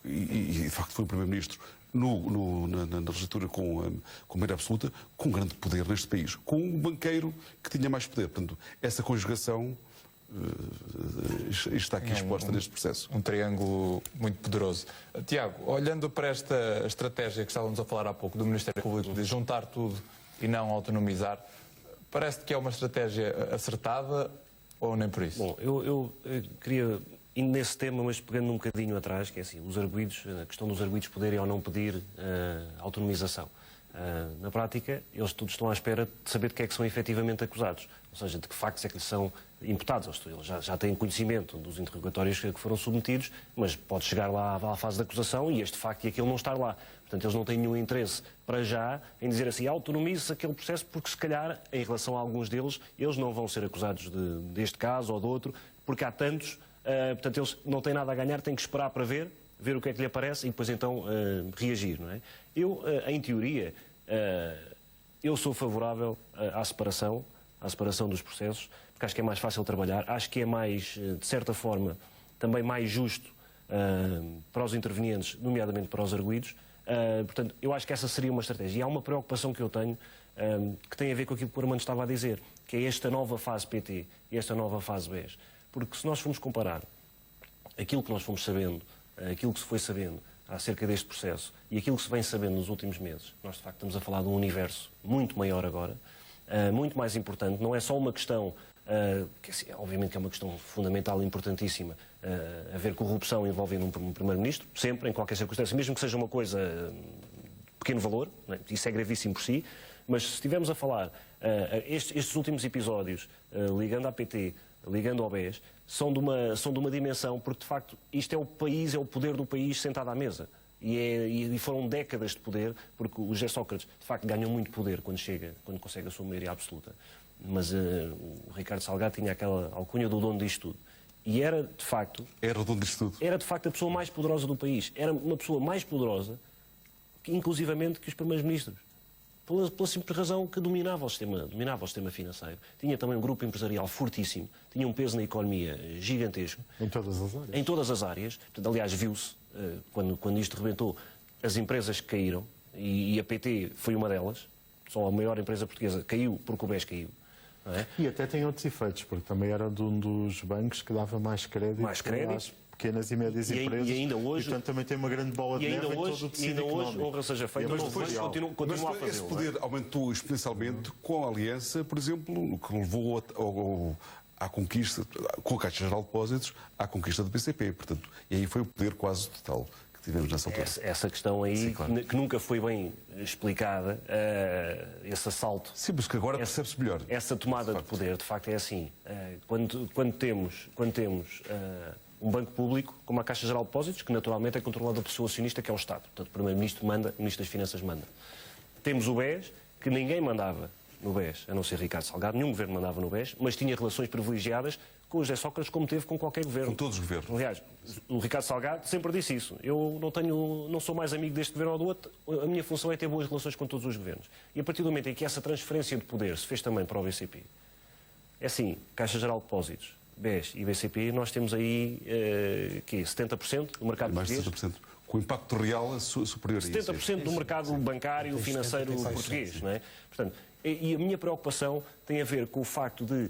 e de facto foi o Primeiro-Ministro na legislatura com maioria absoluta, com grande poder neste país, com um banqueiro que tinha mais poder. Portanto, essa conjugação está aqui exposta neste processo. Um triângulo muito poderoso. Tiago, olhando para esta estratégia que estávamos a falar há pouco do Ministério Público de juntar tudo e não autonomizar, parece-te que é uma estratégia acertada ou nem por isso? Bom, eu queria ir nesse tema, mas pegando um bocadinho atrás, que é assim, os arguidos, a questão dos arguidos poderem ou não pedir autonomização. Na prática, eles todos estão à espera de saber de que é que são efetivamente acusados, ou seja, de que factos é que lhes são imputados. Eles já têm conhecimento dos interrogatórios que foram submetidos, mas pode chegar lá à fase de acusação e este facto e aquele não estar lá. Portanto, eles não têm nenhum interesse, para já, em dizer assim, autonomize-se aquele processo, porque se calhar, em relação a alguns deles, eles não vão ser acusados deste caso ou de outro, porque há tantos, portanto, eles não têm nada a ganhar, têm que esperar para ver o que é que lhe aparece e depois então reagir, não é? Eu, em teoria, eu sou favorável à separação dos processos, porque acho que é mais fácil trabalhar, acho que é mais, de certa forma, também mais justo para os intervenientes, nomeadamente para os arguidos. Portanto, eu acho que essa seria uma estratégia. E há uma preocupação que eu tenho, que tem a ver com aquilo que o Armando estava a dizer, que é esta nova fase PT e esta nova fase BES. Porque se nós formos comparar aquilo que nós fomos sabendo, aquilo que se foi sabendo acerca deste processo e aquilo que se vem sabendo nos últimos meses, nós de facto estamos a falar de um universo muito maior agora, muito mais importante, não é só uma questão, que assim, obviamente que é uma questão fundamental e importantíssima, haver corrupção envolvendo um Primeiro-Ministro, sempre, em qualquer circunstância, mesmo que seja uma coisa de pequeno valor, né? Isso é gravíssimo por si, mas se estivermos a falar, estes últimos episódios, ligando à PT, ligando ao BES, são de uma dimensão, porque de facto isto é o país, é o poder do país sentado à mesa. E foram décadas de poder, porque o José Sócrates de facto ganhou muito poder quando consegue a sua maioria absoluta. Mas o Ricardo Salgado tinha aquela alcunha do dono disto tudo. E era de facto... Era o dono disto tudo. Era de facto a pessoa mais poderosa do país. Era uma pessoa mais poderosa, inclusivamente, que os primeiros-ministros. Pela simples razão que dominava o sistema financeiro. Tinha também um grupo empresarial fortíssimo, tinha um peso na economia gigantesco. Em todas as áreas. Em todas as áreas. Portanto, aliás, viu-se, quando isto rebentou, as empresas que caíram, e a PT foi uma delas, só a maior empresa portuguesa caiu porque o BES caiu. Não é? E até tem outros efeitos, porque também era de um dos bancos que dava mais crédito às pequenas e médias empresas. E ainda hoje, e, portanto, também tem uma grande bola de neve em todo o tecido económico. Honra seja feita, mas depois continua a fazer. Esse poder aumentou exponencialmente com a aliança, por exemplo, que levou à conquista, com a Caixa Geral de Depósitos, à conquista do BCP. Portanto, e aí foi o poder quase total que tivemos nessa altura. Essa questão aí, sim, claro, que nunca foi bem explicada, esse assalto. Sim, mas que agora percebe-se melhor. Essa tomada de poder, de facto, é assim. Quando temos um banco público, como a Caixa Geral de Depósitos, que naturalmente é controlado pelo seu acionista, que é o Estado. Portanto, o Primeiro-Ministro manda, o Ministro das Finanças manda. Temos o BES, que ninguém mandava no BES, a não ser Ricardo Salgado, nenhum governo mandava no BES, mas tinha relações privilegiadas com o José Sócrates, como teve com qualquer governo. Com todos os governos. Aliás, o Ricardo Salgado sempre disse isso. Eu não sou mais amigo deste governo ou do outro, a minha função é ter boas relações com todos os governos. E a partir do momento em que essa transferência de poder se fez também para o BCP, é assim, Caixa Geral de Depósitos, BES e BCP, nós temos aí 70% do mercado mais português. Mais de 70%. Com o impacto real superior a isso. 70% do mercado bancário, financeiro português. Não é? Portanto, e a minha preocupação tem a ver com o facto de,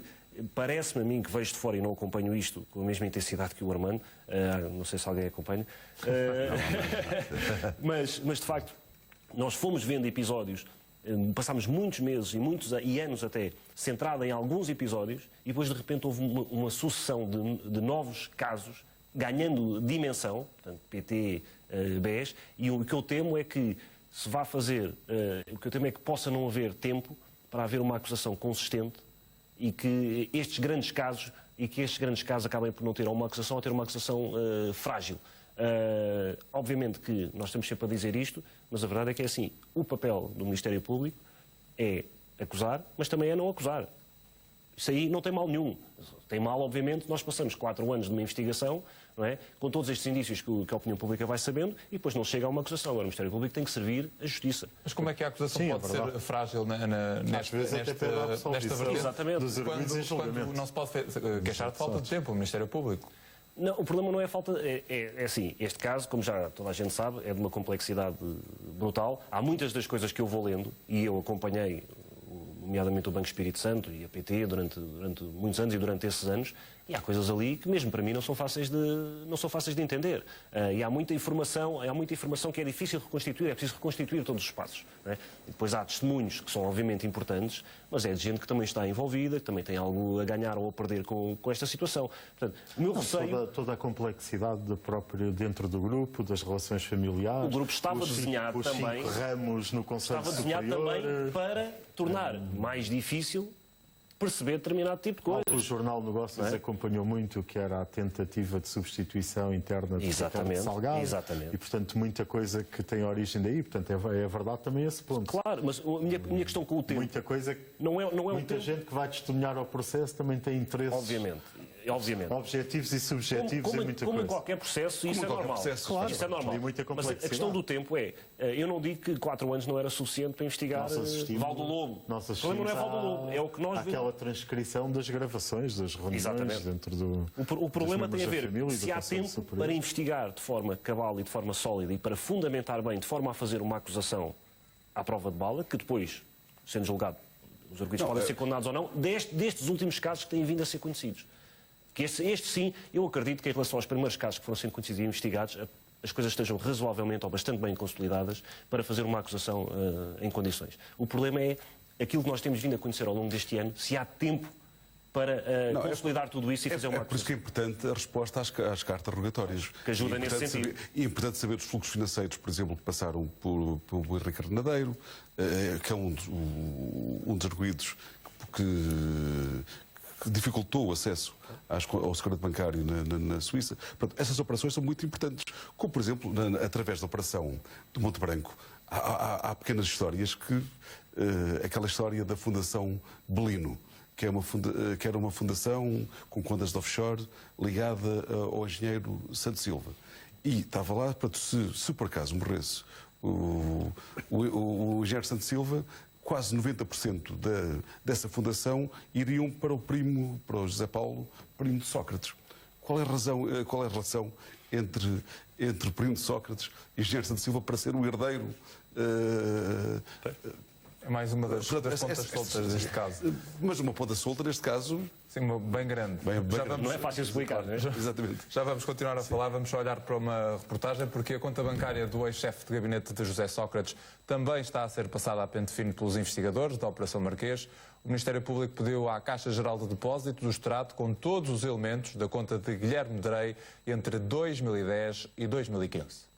parece-me a mim, que vejo de fora e não acompanho isto com a mesma intensidade que o Armando, não sei se alguém acompanha, mas de facto nós fomos vendo episódios, passámos muitos meses e anos até centrado em alguns episódios e depois de repente houve uma sucessão de novos casos ganhando dimensão, portanto PT, BES, e o que eu temo é que se vá fazer, o que eu temo é que possa não haver tempo para haver uma acusação consistente e que estes grandes casos acabem por não ter uma acusação ou ter uma acusação frágil. Obviamente que nós estamos sempre a dizer isto, mas a verdade é que é assim, o papel do Ministério Público é acusar, mas também é não acusar. Isso aí não tem mal nenhum. Tem mal, obviamente, nós passamos 4 anos de uma investigação, não é? Com todos estes indícios que a opinião pública vai sabendo, e depois não chega a uma acusação. Agora, o Ministério Público tem que servir a justiça. Mas como é que a acusação pode ser frágil nesta vertente? Exatamente. Quando não se pode queixar de falta de tempo, o Ministério Público. Não, o problema não é a falta... É assim, este caso, como já toda a gente sabe, é de uma complexidade brutal. Há muitas das coisas que eu vou lendo, e eu acompanhei, nomeadamente o Banco Espírito Santo e a PT durante muitos anos e durante esses anos, e há coisas ali que mesmo para mim não são fáceis de entender. E há muita informação que é difícil de reconstituir, é preciso reconstituir todos os passos. Não é? E depois há testemunhos que são obviamente importantes, mas é de gente que também está envolvida, que também tem algo a ganhar ou a perder com esta situação. Portanto, o meu receio... Toda a complexidade dentro do grupo, das relações familiares... O grupo estava desenhado também... Os 5 ramos no Conselho Superior... Estava desenhado também para tornar mais difícil perceber determinado tipo de coisas. O Jornal Negócios acompanhou muito o que era a tentativa de substituição interna de Salgado. Exatamente. E, portanto, muita coisa que tem origem daí. Portanto, é verdade também esse ponto. Claro, mas a minha questão com o tempo... Muita coisa... Não é muita gente que vai testemunhar ao processo também tem interesses... Obviamente. Objetivos e subjetivos em muita coisa. Como em qualquer processo, isso é normal. Claro, isso é normal. Mas a questão do tempo é... Eu não digo que 4 anos não era suficiente para investigar Valdo Lobo. O problema não é Valdo Lobo, é o que nós vemos. A transcrição das gravações, das reuniões dentro do... O problema tem a ver se há tempo para investigar de forma cabal e de forma sólida e para fundamentar bem, de forma a fazer uma acusação à prova de bala, que depois, sendo julgado, os arguidos podem ser condenados ou não, destes últimos casos que têm vindo a ser conhecidos. Que este sim, eu acredito que em relação aos primeiros casos que foram sendo conhecidos e investigados, as coisas estejam razoavelmente ou bastante bem consolidadas para fazer uma acusação em condições. O problema é aquilo que nós temos vindo a conhecer ao longo deste ano, se há tempo para consolidar tudo isso e fazer uma acusação. É por isso que é importante a resposta às cartas rogatórias. Que ajuda nesse sentido. É importante saber os fluxos financeiros, por exemplo, que passaram por Henrique Nadeiro, que é um dos arguidos que dificultou o acesso ao segredo bancário na Suíça. Portanto, essas operações são muito importantes. Como, por exemplo, através da operação do Monte Branco, há pequenas histórias que... aquela história da Fundação Belino, que era uma fundação com contas de offshore ligada ao engenheiro Santos Silva. E estava lá, portanto, se por acaso morresse o engenheiro Santos Silva, quase 90% dessa fundação iriam para o José Paulo, primo de Sócrates. Qual é a relação entre Primo de Sócrates e Engenheiro Santos Silva para ser o herdeiro. É mais uma das pontas soltas neste caso. Mas uma ponta solta, neste caso... Sim, uma bem grande. Não é fácil explicar, não é? Exatamente. Já vamos continuar a falar, vamos só olhar para uma reportagem, porque a conta bancária do ex-chefe de gabinete de José Sócrates também está a ser passada a pente fino pelos investigadores da Operação Marquês. O Ministério Público pediu à Caixa Geral de Depósitos o extrato com todos os elementos da conta de Guilherme Drey entre 2010 e 2015.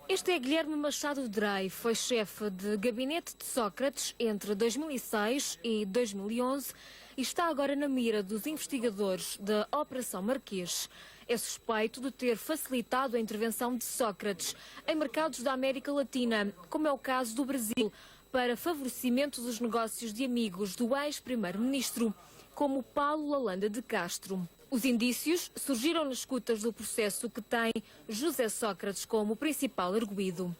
Este é Guilherme Machado Drey, foi chefe de gabinete de Sócrates entre 2006 e 2011 e está agora na mira dos investigadores da Operação Marquês. É suspeito de ter facilitado a intervenção de Sócrates em mercados da América Latina, como é o caso do Brasil, para favorecimento dos negócios de amigos do ex-primeiro-ministro, como Paulo Lalanda de Castro. Os indícios surgiram nas escutas do processo que tem José Sócrates como principal arguido.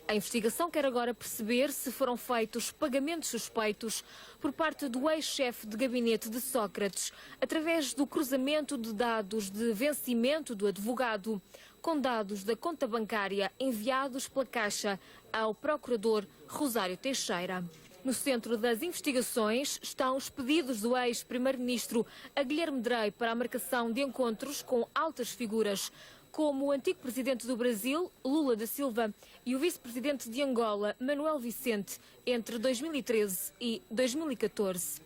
A investigação quer agora perceber se foram feitos pagamentos suspeitos por parte do ex-chefe de gabinete de Sócrates, através do cruzamento de dados de vencimento do advogado com dados da conta bancária enviados pela Caixa ao procurador Rosário Teixeira. No centro das investigações estão os pedidos do ex-primeiro-ministro a Guilherme Drey para a marcação de encontros com altas figuras, como o antigo presidente do Brasil, Lula da Silva, e o vice-presidente de Angola, Manuel Vicente, entre 2013 e 2014.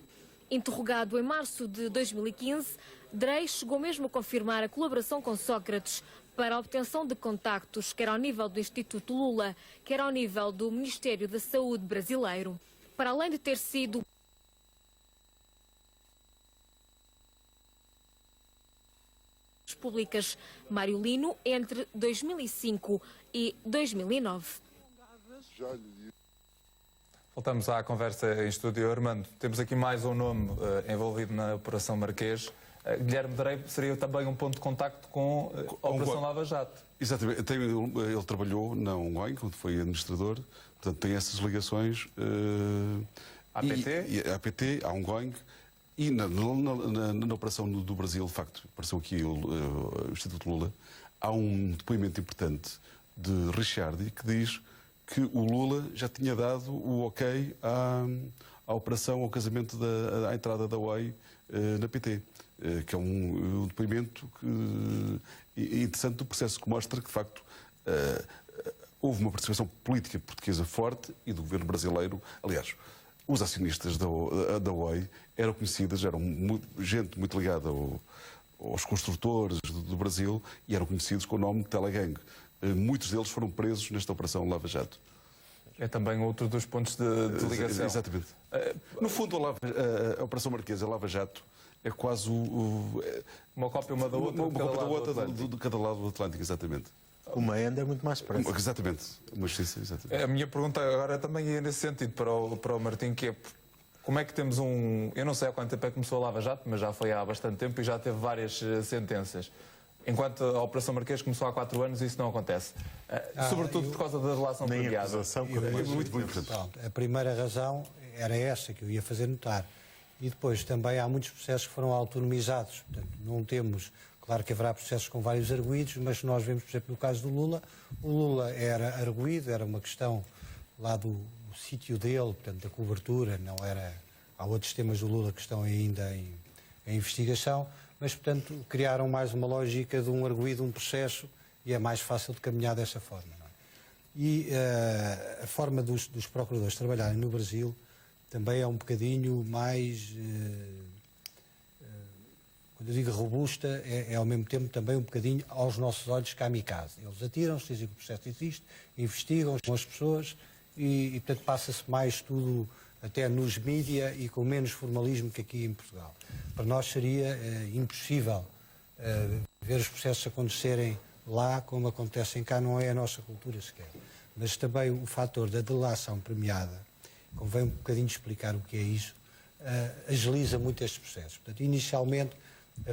Interrogado em março de 2015, Drey chegou mesmo a confirmar a colaboração com Sócrates para a obtenção de contactos, quer ao nível do Instituto Lula, quer ao nível do Ministério da Saúde brasileiro. Para além de ter sido públicas Mário Lino entre 2005 e 2009. Voltamos à conversa em estúdio. Armando, temos aqui mais um nome envolvido na Operação Marquês. Guilherme Drey seria também um ponto de contacto com a Operação Lava Jato. Exatamente. Ele trabalhou na Ongoing, quando foi administrador, portanto tem essas ligações APT? APT, à Ongoing, e na Operação do Brasil, de facto, apareceu aqui o Instituto Lula, há um depoimento importante de Ricciardi que diz que o Lula já tinha dado o ok à operação, ao casamento, à entrada da OEI na PT, que é um depoimento interessante do processo, que mostra que, de facto, houve uma participação política portuguesa forte e do governo brasileiro. Aliás, os acionistas da OEI eram conhecidos, eram gente muito ligada aos construtores do Brasil e eram conhecidos com o nome de Telegang. Muitos deles foram presos nesta Operação Lava Jato. É também outro dos pontos de ligação. Exatamente. No fundo, a Operação Marquês, a Lava Jato, é quase uma cópia uma da outra, de cada lado do Atlântico, exatamente. Uma ainda é muito mais próxima. Exatamente. Uma justiça, exatamente. A minha pergunta agora também ia nesse sentido para o Martim, que é como é que temos eu não sei há quanto tempo é que começou a Lava Jato, mas já foi há bastante tempo e já teve várias sentenças. Enquanto a Operação Marquês começou há 4 anos, isso não acontece. Sobretudo por causa da delação premiada. Muito importante. A primeira razão era essa que eu ia fazer notar. E depois também há muitos processos que foram autonomizados. Portanto, não temos... Claro que haverá processos com vários arguidos, mas nós vemos, por exemplo, no caso do Lula, o Lula era arguido, era uma questão lá do sítio dele, portanto, da cobertura, não era... Há outros temas do Lula que estão ainda em investigação, mas, portanto, criaram mais uma lógica de um arguido, um processo, e é mais fácil de caminhar dessa forma. Não é? E a forma dos procuradores trabalharem no Brasil também é um bocadinho mais... quando eu digo robusta, é ao mesmo tempo também um bocadinho aos nossos olhos kamikaze. Eles atiram-se, dizem que o processo existe, investigam as pessoas e portanto, passa-se mais tudo até nos mídia e com menos formalismo que aqui em Portugal. Para nós seria impossível ver os processos acontecerem lá como acontecem cá, não é a nossa cultura sequer. Mas também o fator da delação premiada, convém um bocadinho explicar o que é isso, agiliza muito estes processos. Portanto, inicialmente,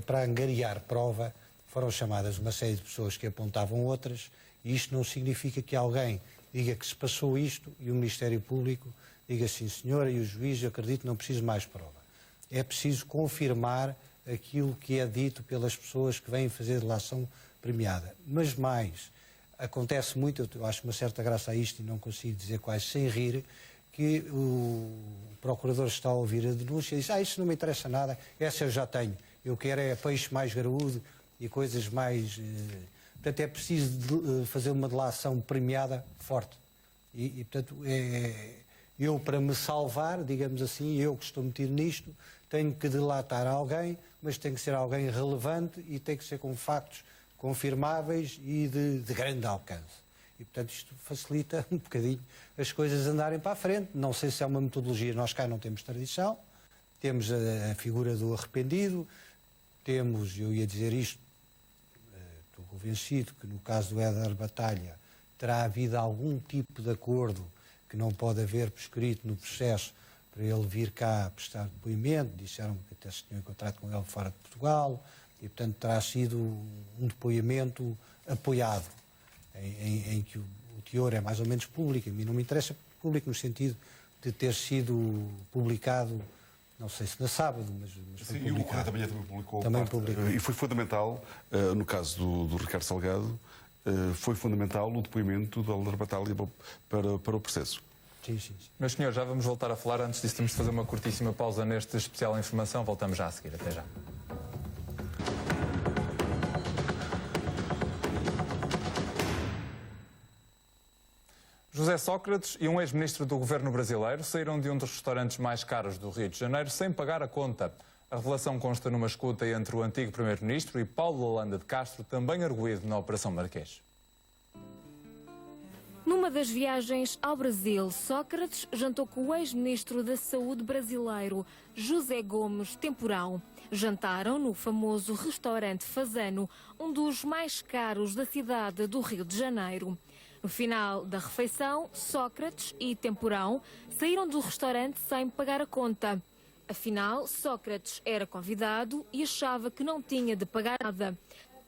para angariar prova, foram chamadas uma série de pessoas que apontavam outras, e isto não significa que alguém diga que se passou isto e o Ministério Público diga sim, senhora, e o juiz, eu acredito, não preciso mais prova. É preciso confirmar aquilo que é dito pelas pessoas que vêm fazer delação premiada. Mas mais, acontece muito, eu acho uma certa graça a isto e não consigo dizer quase sem rir, que o procurador está a ouvir a denúncia e diz: isso não me interessa nada, essa eu já tenho, eu quero é peixe mais graúdo e coisas mais... Portanto, é preciso fazer uma delação premiada forte. Portanto, eu, para me salvar, digamos assim, eu que estou metido nisto, tenho que delatar alguém, mas tem que ser alguém relevante e tem que ser com factos confirmáveis e de grande alcance. E, portanto, isto facilita um bocadinho as coisas andarem para a frente. Não sei se é uma metodologia, nós cá não temos tradição, temos a figura do arrependido, temos, eu ia dizer isto, estou convencido que no caso do Éder Batalha terá havido algum tipo de acordo que não pode haver prescrito no processo para ele vir cá prestar depoimento. Disseram que até se tinham encontrado com ele fora de Portugal e, portanto, terá sido um depoimento apoiado, em que o teor é mais ou menos público. A mim não me interessa público no sentido de ter sido publicado, não sei se na sábado, mas foi publicado. E o Correio da Manhã também publicou. Publicou. E foi fundamental, no caso do Ricardo Salgado, foi fundamental o depoimento do Éder Batalha para o processo. Sim. Meus senhores, já vamos voltar a falar. Antes disso, temos de fazer uma curtíssima pausa neste especial informação. Voltamos já a seguir. Até já. José Sócrates e um ex-ministro do governo brasileiro saíram de um dos restaurantes mais caros do Rio de Janeiro sem pagar a conta. A revelação consta numa escuta entre o antigo primeiro-ministro e Paulo Holanda de Castro, também arguido na Operação Marquês. Numa das viagens ao Brasil, Sócrates jantou com o ex-ministro da Saúde brasileiro, José Gomes Temporão. Jantaram no famoso restaurante Fazano, um dos mais caros da cidade do Rio de Janeiro. No final da refeição, Sócrates e Temporão saíram do restaurante sem pagar a conta. Afinal, Sócrates era convidado e achava que não tinha de pagar nada.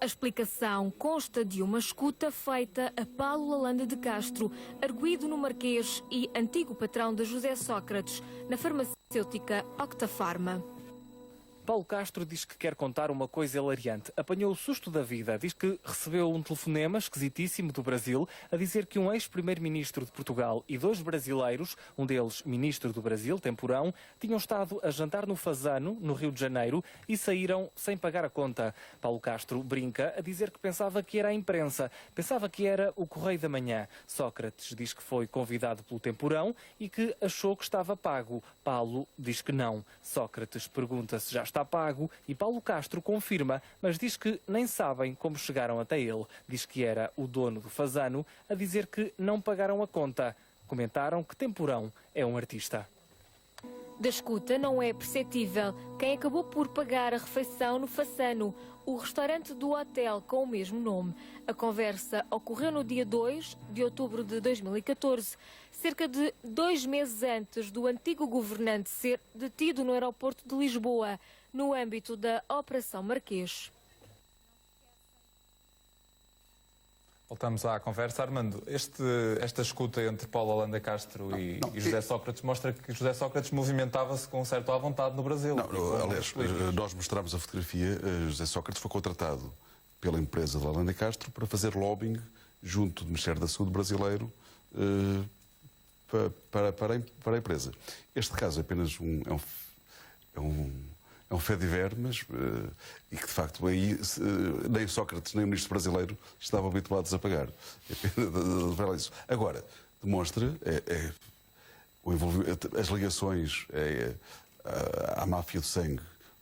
A explicação consta de uma escuta feita a Paulo Holanda de Castro, arguido no Marquês e antigo patrão de José Sócrates, na farmacêutica Octafarma. Paulo Castro diz que quer contar uma coisa hilariante. Apanhou o susto da vida. Diz que recebeu um telefonema esquisitíssimo do Brasil a dizer que um ex-primeiro-ministro de Portugal e 2 brasileiros, um deles ministro do Brasil, Temporão, tinham estado a jantar no Fazano, no Rio de Janeiro, e saíram sem pagar a conta. Paulo Castro brinca a dizer que pensava que era a imprensa, pensava que era o Correio da Manhã. Sócrates diz que foi convidado pelo Temporão e que achou que estava pago. Paulo diz que não. Sócrates pergunta se já está pago e Paulo Castro confirma, mas diz que nem sabem como chegaram até ele. Diz que era o dono do Fazano a dizer que não pagaram a conta. Comentaram que Temporão é um artista. Da escuta não é perceptível quem acabou por pagar a refeição no Fazano, o restaurante do hotel com o mesmo nome. A conversa ocorreu no dia 2 de outubro de 2014, cerca de 2 meses antes do antigo governante ser detido no aeroporto de Lisboa, no âmbito da Operação Marquês. Voltamos à conversa. Armando, esta escuta entre Paulo Holanda Castro e José Sócrates mostra que José Sócrates movimentava-se com certo à vontade no Brasil. Aliás, nós mostramos a fotografia. José Sócrates foi contratado pela empresa de Holanda Castro para fazer lobbying junto do Ministério da Saúde brasileiro para a empresa. Este caso é apenas é um fait divers, mas e que de facto aí nem Sócrates nem o ministro brasileiro estavam habituados a pagar. Isso. Agora, demonstra as ligações à máfia do sangue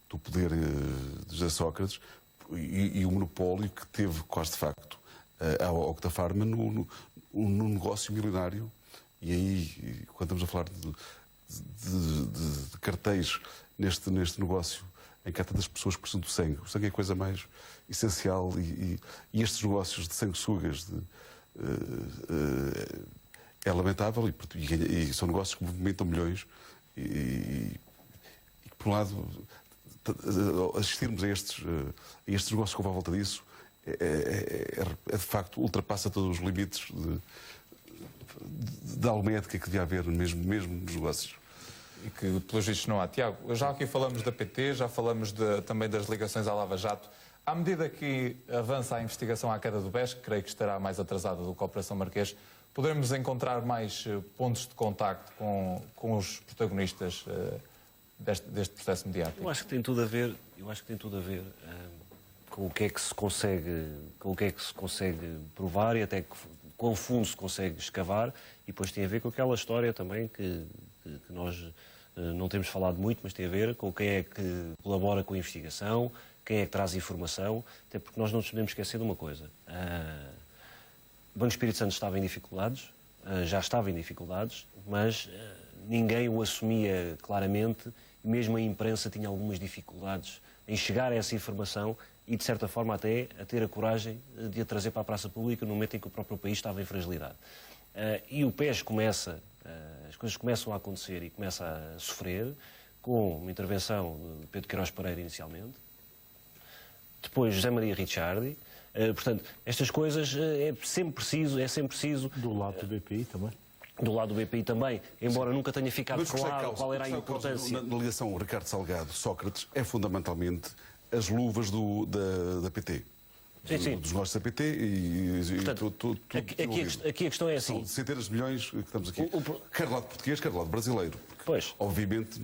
do poder de José Sócrates e o monopólio que teve quase de facto a Octafarma no negócio milionário. E aí, quando estamos a falar de cartéis neste negócio em que há tantas pessoas que precisam do sangue. O sangue é a coisa mais essencial e estes negócios de sanguessugas é lamentável e são negócios que movimentam milhões e que, por um lado, assistirmos a estes negócios que vão à volta disso de facto ultrapassa todos os limites da almética que devia haver mesmo nos negócios. E que, pelos vistos, não há. Tiago, já aqui falamos da PT, já falamos também das ligações à Lava Jato. À medida que avança a investigação à queda do BES, que creio que estará mais atrasada do que a Operação Marquês, poderemos encontrar mais pontos de contacto com os protagonistas deste processo mediático? Eu acho que tem tudo a ver, com o que é que se consegue, provar e até quão fundo se consegue escavar, e depois tem a ver com aquela história também que nós não temos falado muito, mas tem a ver com quem é que colabora com a investigação, quem é que traz informação, até porque nós não nos podemos esquecer de uma coisa. O Banco Espírito Santo estava em dificuldades, já estava em dificuldades, mas ninguém o assumia claramente, e mesmo a imprensa tinha algumas dificuldades em chegar a essa informação e, de certa forma, até a ter a coragem de a trazer para a praça pública no momento em que o próprio país estava em fragilidade. E o PES começa, as coisas começam a acontecer e começa a sofrer, com uma intervenção de Pedro Queiroz Pereira inicialmente, depois José Maria Ricciardi. Portanto, estas coisas é sempre preciso... Do lado do BPI também. Do lado do BPI também, embora nunca tenha ficado claro qual era a importância. importância. Na ligação Ricardo Salgado-Sócrates é fundamentalmente as luvas da PT. Sim. Dos negócios da PT e portanto, tudo aqui a questão é assim. São centenas de milhões que estamos aqui. Quer do lado português, quer do lado brasileiro. Porque, pois. obviamente,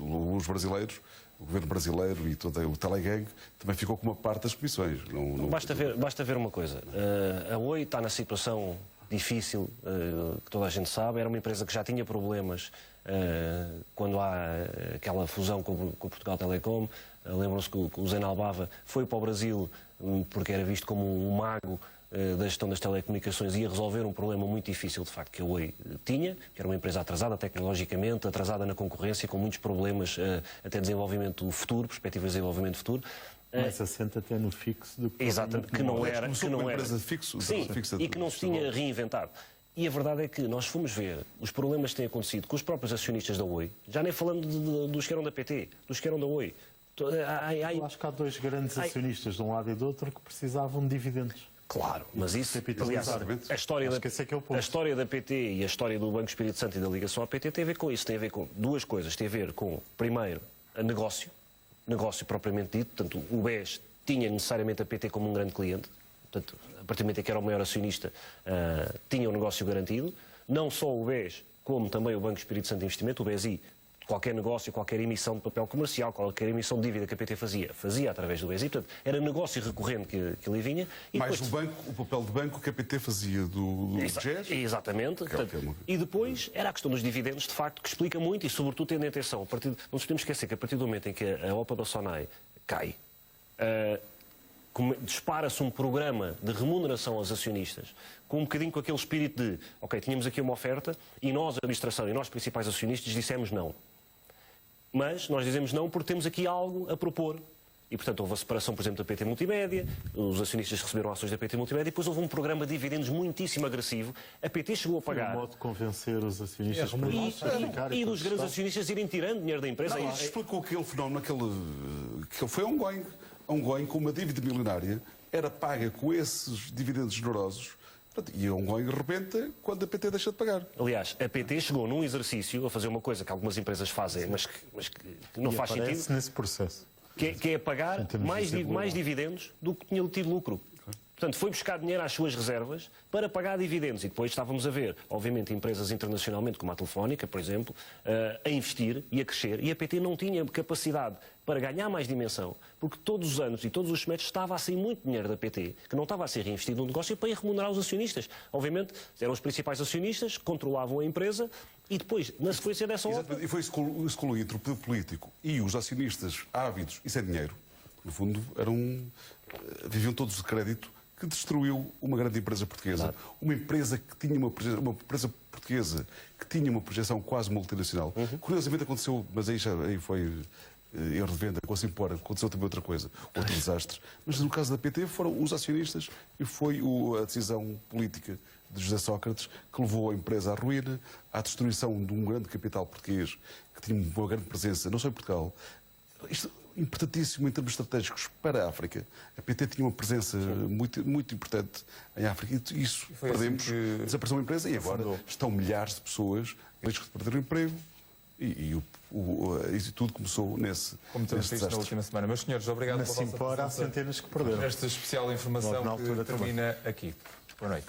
os brasileiros, o governo brasileiro e todo o telegang também ficou com uma parte das comissões. Basta ver uma coisa. A Oi está na situação difícil, que toda a gente sabe. Era uma empresa que já tinha problemas quando há aquela fusão com o Portugal Telecom. Lembram-se que o Zé Nalbava foi para o Brasil porque era visto como um mago da gestão das telecomunicações e ia resolver um problema muito difícil, de facto, que a Oi tinha, que era uma empresa atrasada tecnologicamente, atrasada na concorrência, com muitos problemas até desenvolvimento futuro, perspectivas de desenvolvimento futuro. Mais assente até no fixo do que... Exatamente, que não era... empresa fixo, sim, e que não se tinha reinventado. E a verdade é que nós fomos ver os problemas que têm acontecido com os próprios acionistas da Oi, já nem falando dos que eram da PT, dos que eram da Oi. Eu acho que há dois grandes acionistas de um lado e do outro que precisavam de dividendos. Claro, mas isso, aliás, a história da PT e a história do Banco Espírito Santo e da ligação à PT tem a ver com isso, tem a ver com duas coisas. Tem a ver com, primeiro, negócio propriamente dito, portanto, o BES tinha necessariamente a PT como um grande cliente, portanto, a partir do momento em que era o maior acionista, tinha o negócio garantido, não só o BES, como também o Banco Espírito Santo de Investimento, o BESI. Qualquer negócio, qualquer emissão de papel comercial, qualquer emissão de dívida que a PT fazia através do BESI. Portanto, era negócio recorrente que ali vinha. E mais depois... o papel de banco que a PT fazia do GES. Exatamente. Portanto, e depois era a questão dos dividendos, de facto, que explica muito e, sobretudo, tendo atenção. Não nos podemos esquecer que a partir do momento em que a OPA da SONAI cai, dispara-se um programa de remuneração aos acionistas, com um bocadinho com aquele espírito de, ok, tínhamos aqui uma oferta e nós, a administração e nós, principais acionistas, dissemos não. Mas nós dizemos não porque temos aqui algo a propor. E, portanto, houve a separação, por exemplo, da PT Multimédia, os acionistas receberam ações da PT Multimédia e depois houve um programa de dividendos muitíssimo agressivo. A PT chegou a pagar... Foi um modo de convencer os acionistas e dos grandes acionistas irem tirando dinheiro da empresa. Não, explicou aquele fenómeno, que foi ongoing com uma dívida milionária, era paga com esses dividendos generosos. E a ongoing rebenta quando a PT deixa de pagar. Aliás, a PT chegou num exercício a fazer uma coisa que algumas empresas fazem, mas que não faz sentido. Nesse processo. Que é pagar mais dividendos do que tinha tido lucro. Portanto, foi buscar dinheiro às suas reservas para pagar dividendos. E depois estávamos a ver, obviamente, empresas internacionalmente, como a Telefónica, por exemplo, a investir e a crescer. E a PT não tinha capacidade para ganhar mais dimensão, porque todos os anos e todos os semestres estava a sair muito dinheiro da PT, que não estava a ser reinvestido no negócio para ir remunerar os acionistas. Obviamente, eram os principais acionistas, controlavam a empresa e depois, na sequência dessa OPA... E foi excluído entre o poder político e os acionistas ávidos e sem dinheiro. No fundo, viviam todos de crédito, que destruiu uma grande empresa portuguesa. Claro. Uma empresa que tinha uma empresa portuguesa que tinha uma projeção quase multinacional. Curiosamente aconteceu, mas aí foi erro de venda, com a Simpor, aconteceu também outra coisa, outro desastre. Mas no caso da PT foram os acionistas e foi a decisão política de José Sócrates que levou a empresa à ruína, à destruição de um grande capital português que tinha uma grande presença, não só em Portugal. Isto é importantíssimo em termos estratégicos para a África. A PT tinha uma presença muito, muito importante em África e isso perdemos, desapareceu uma empresa e agora estão milhares de pessoas em risco de perder o emprego E tudo começou nesse Como temos nesse visto na desastre. última semana. Meus senhores, obrigado Na pela vossa Simpora há presença centenas que perderam. nesta especial informação Logo na que altura termina aqui. Boa noite.